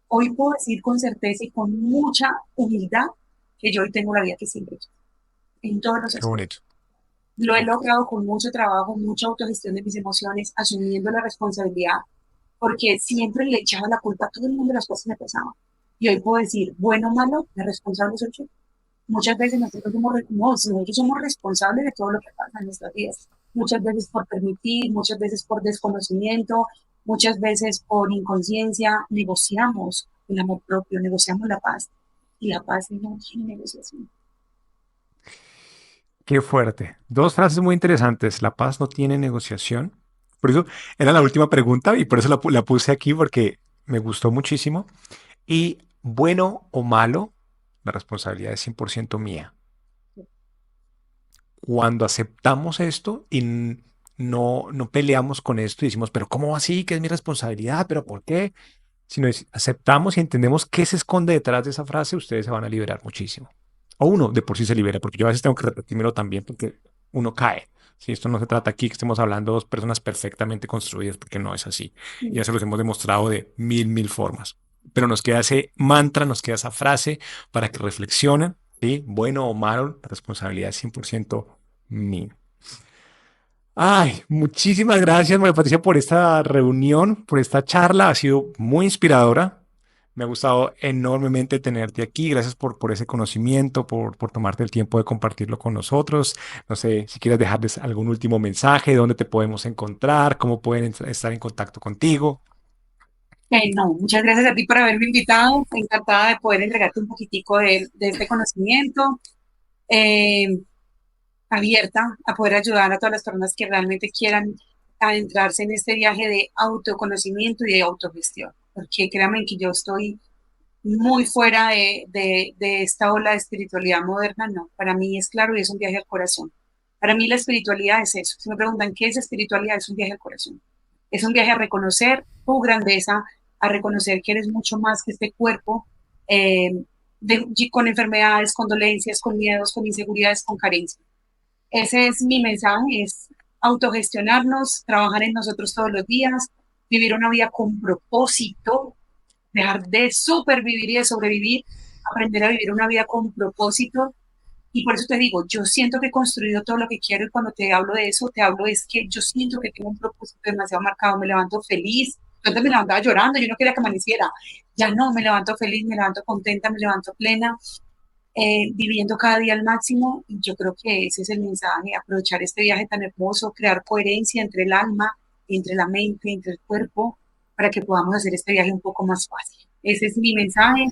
hoy puedo decir con certeza y con mucha humildad que yo hoy tengo la vida que siempre quise, en todos los Qué aspectos. bonito. Qué Lo he bonito. logrado con mucho trabajo, mucha autogestión de mis emociones, asumiendo la responsabilidad, porque siempre le echaba la culpa a todo el mundo de las cosas que me pasaban. Y hoy puedo decir, bueno o malo, la responsable soy yo. Muchas veces no, si nosotros somos responsables de todo lo que pasa en nuestras vidas. Muchas veces por permitir, muchas veces por desconocimiento, muchas veces por inconsciencia, negociamos el amor propio, negociamos la paz. Y la paz no tiene negociación. Qué fuerte. Dos frases muy interesantes. La paz no tiene negociación. Por eso era la última pregunta y por eso la puse aquí porque me gustó muchísimo. Y bueno o malo, la responsabilidad es 100% mía. Cuando aceptamos esto y no peleamos con esto y decimos, pero ¿cómo así? ¿Que es mi responsabilidad? ¿Pero por qué? Si no aceptamos y entendemos qué se esconde detrás de esa frase, ustedes se van a liberar muchísimo. O uno de por sí se libera, porque yo a veces tengo que repetírmelo también porque uno cae. Si esto no se trata aquí que estemos hablando de dos personas perfectamente construidas, porque no es así. Y ya se los hemos demostrado de mil formas. Pero nos queda ese mantra, nos queda esa frase para que reflexionen, ¿sí? Bueno o malo, la responsabilidad es 100% mía. Ay, muchísimas gracias, María Patricia, por esta reunión, por esta charla. Ha sido muy inspiradora. Me ha gustado enormemente tenerte aquí. Gracias por ese conocimiento, por tomarte el tiempo de compartirlo con nosotros. No sé si quieres dejarles algún último mensaje, dónde te podemos encontrar, cómo pueden estar en contacto contigo. No, muchas gracias a ti por haberme invitado. Encantada de poder entregarte un poquitico de este conocimiento. Eh, Abierta a poder ayudar a todas las personas que realmente quieran adentrarse en este viaje de autoconocimiento y de autogestión. Porque créanme que yo estoy muy fuera de esta ola de espiritualidad moderna, no. Para mí es claro y es un viaje al corazón. Para mí la espiritualidad es eso. Si me preguntan qué es espiritualidad, es un viaje al corazón. Es un viaje a reconocer tu grandeza, a reconocer que eres mucho más que este cuerpo, eh, con enfermedades, con dolencias, con miedos, con inseguridades, con carencias. Ese es mi mensaje, es autogestionarnos, trabajar en nosotros todos los días, vivir una vida con propósito, dejar de supervivir y de sobrevivir, aprender a vivir una vida con propósito. Y por eso te digo, yo siento que he construido todo lo que quiero y cuando te hablo de eso, te hablo es que yo siento que tengo un propósito demasiado marcado, me levanto feliz. Yo antes me levantaba llorando, yo no quería que amaneciera. Ya no, me levanto feliz, me levanto contenta, me levanto plena, viviendo cada día al máximo. Y yo creo que ese es el mensaje, aprovechar este viaje tan hermoso, crear coherencia entre el alma, entre la mente, entre el cuerpo, para que podamos hacer este viaje un poco más fácil. Ese es mi mensaje.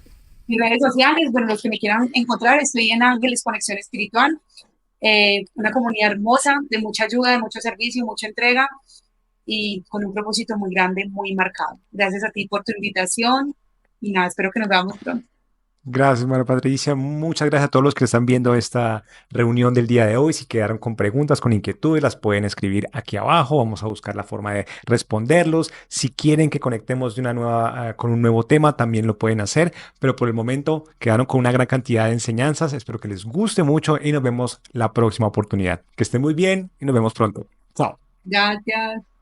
Mis redes sociales, bueno, los que me quieran encontrar, estoy en Ángeles Conexión Espiritual, una comunidad hermosa, de mucha ayuda, de mucho servicio, mucha entrega y con un propósito muy grande, muy marcado. Gracias a ti por tu invitación y nada, espero que nos veamos pronto. Gracias, María Patricia. Muchas gracias a todos los que están viendo esta reunión del día de hoy. Si quedaron con preguntas, con inquietudes, las pueden escribir aquí abajo. Vamos a buscar la forma de responderlos. Si quieren que conectemos de una nueva, con un nuevo tema, también lo pueden hacer. Pero por el momento quedaron con una gran cantidad de enseñanzas. Espero que les guste mucho y nos vemos la próxima oportunidad. Que estén muy bien y nos vemos pronto. Chao. Gracias.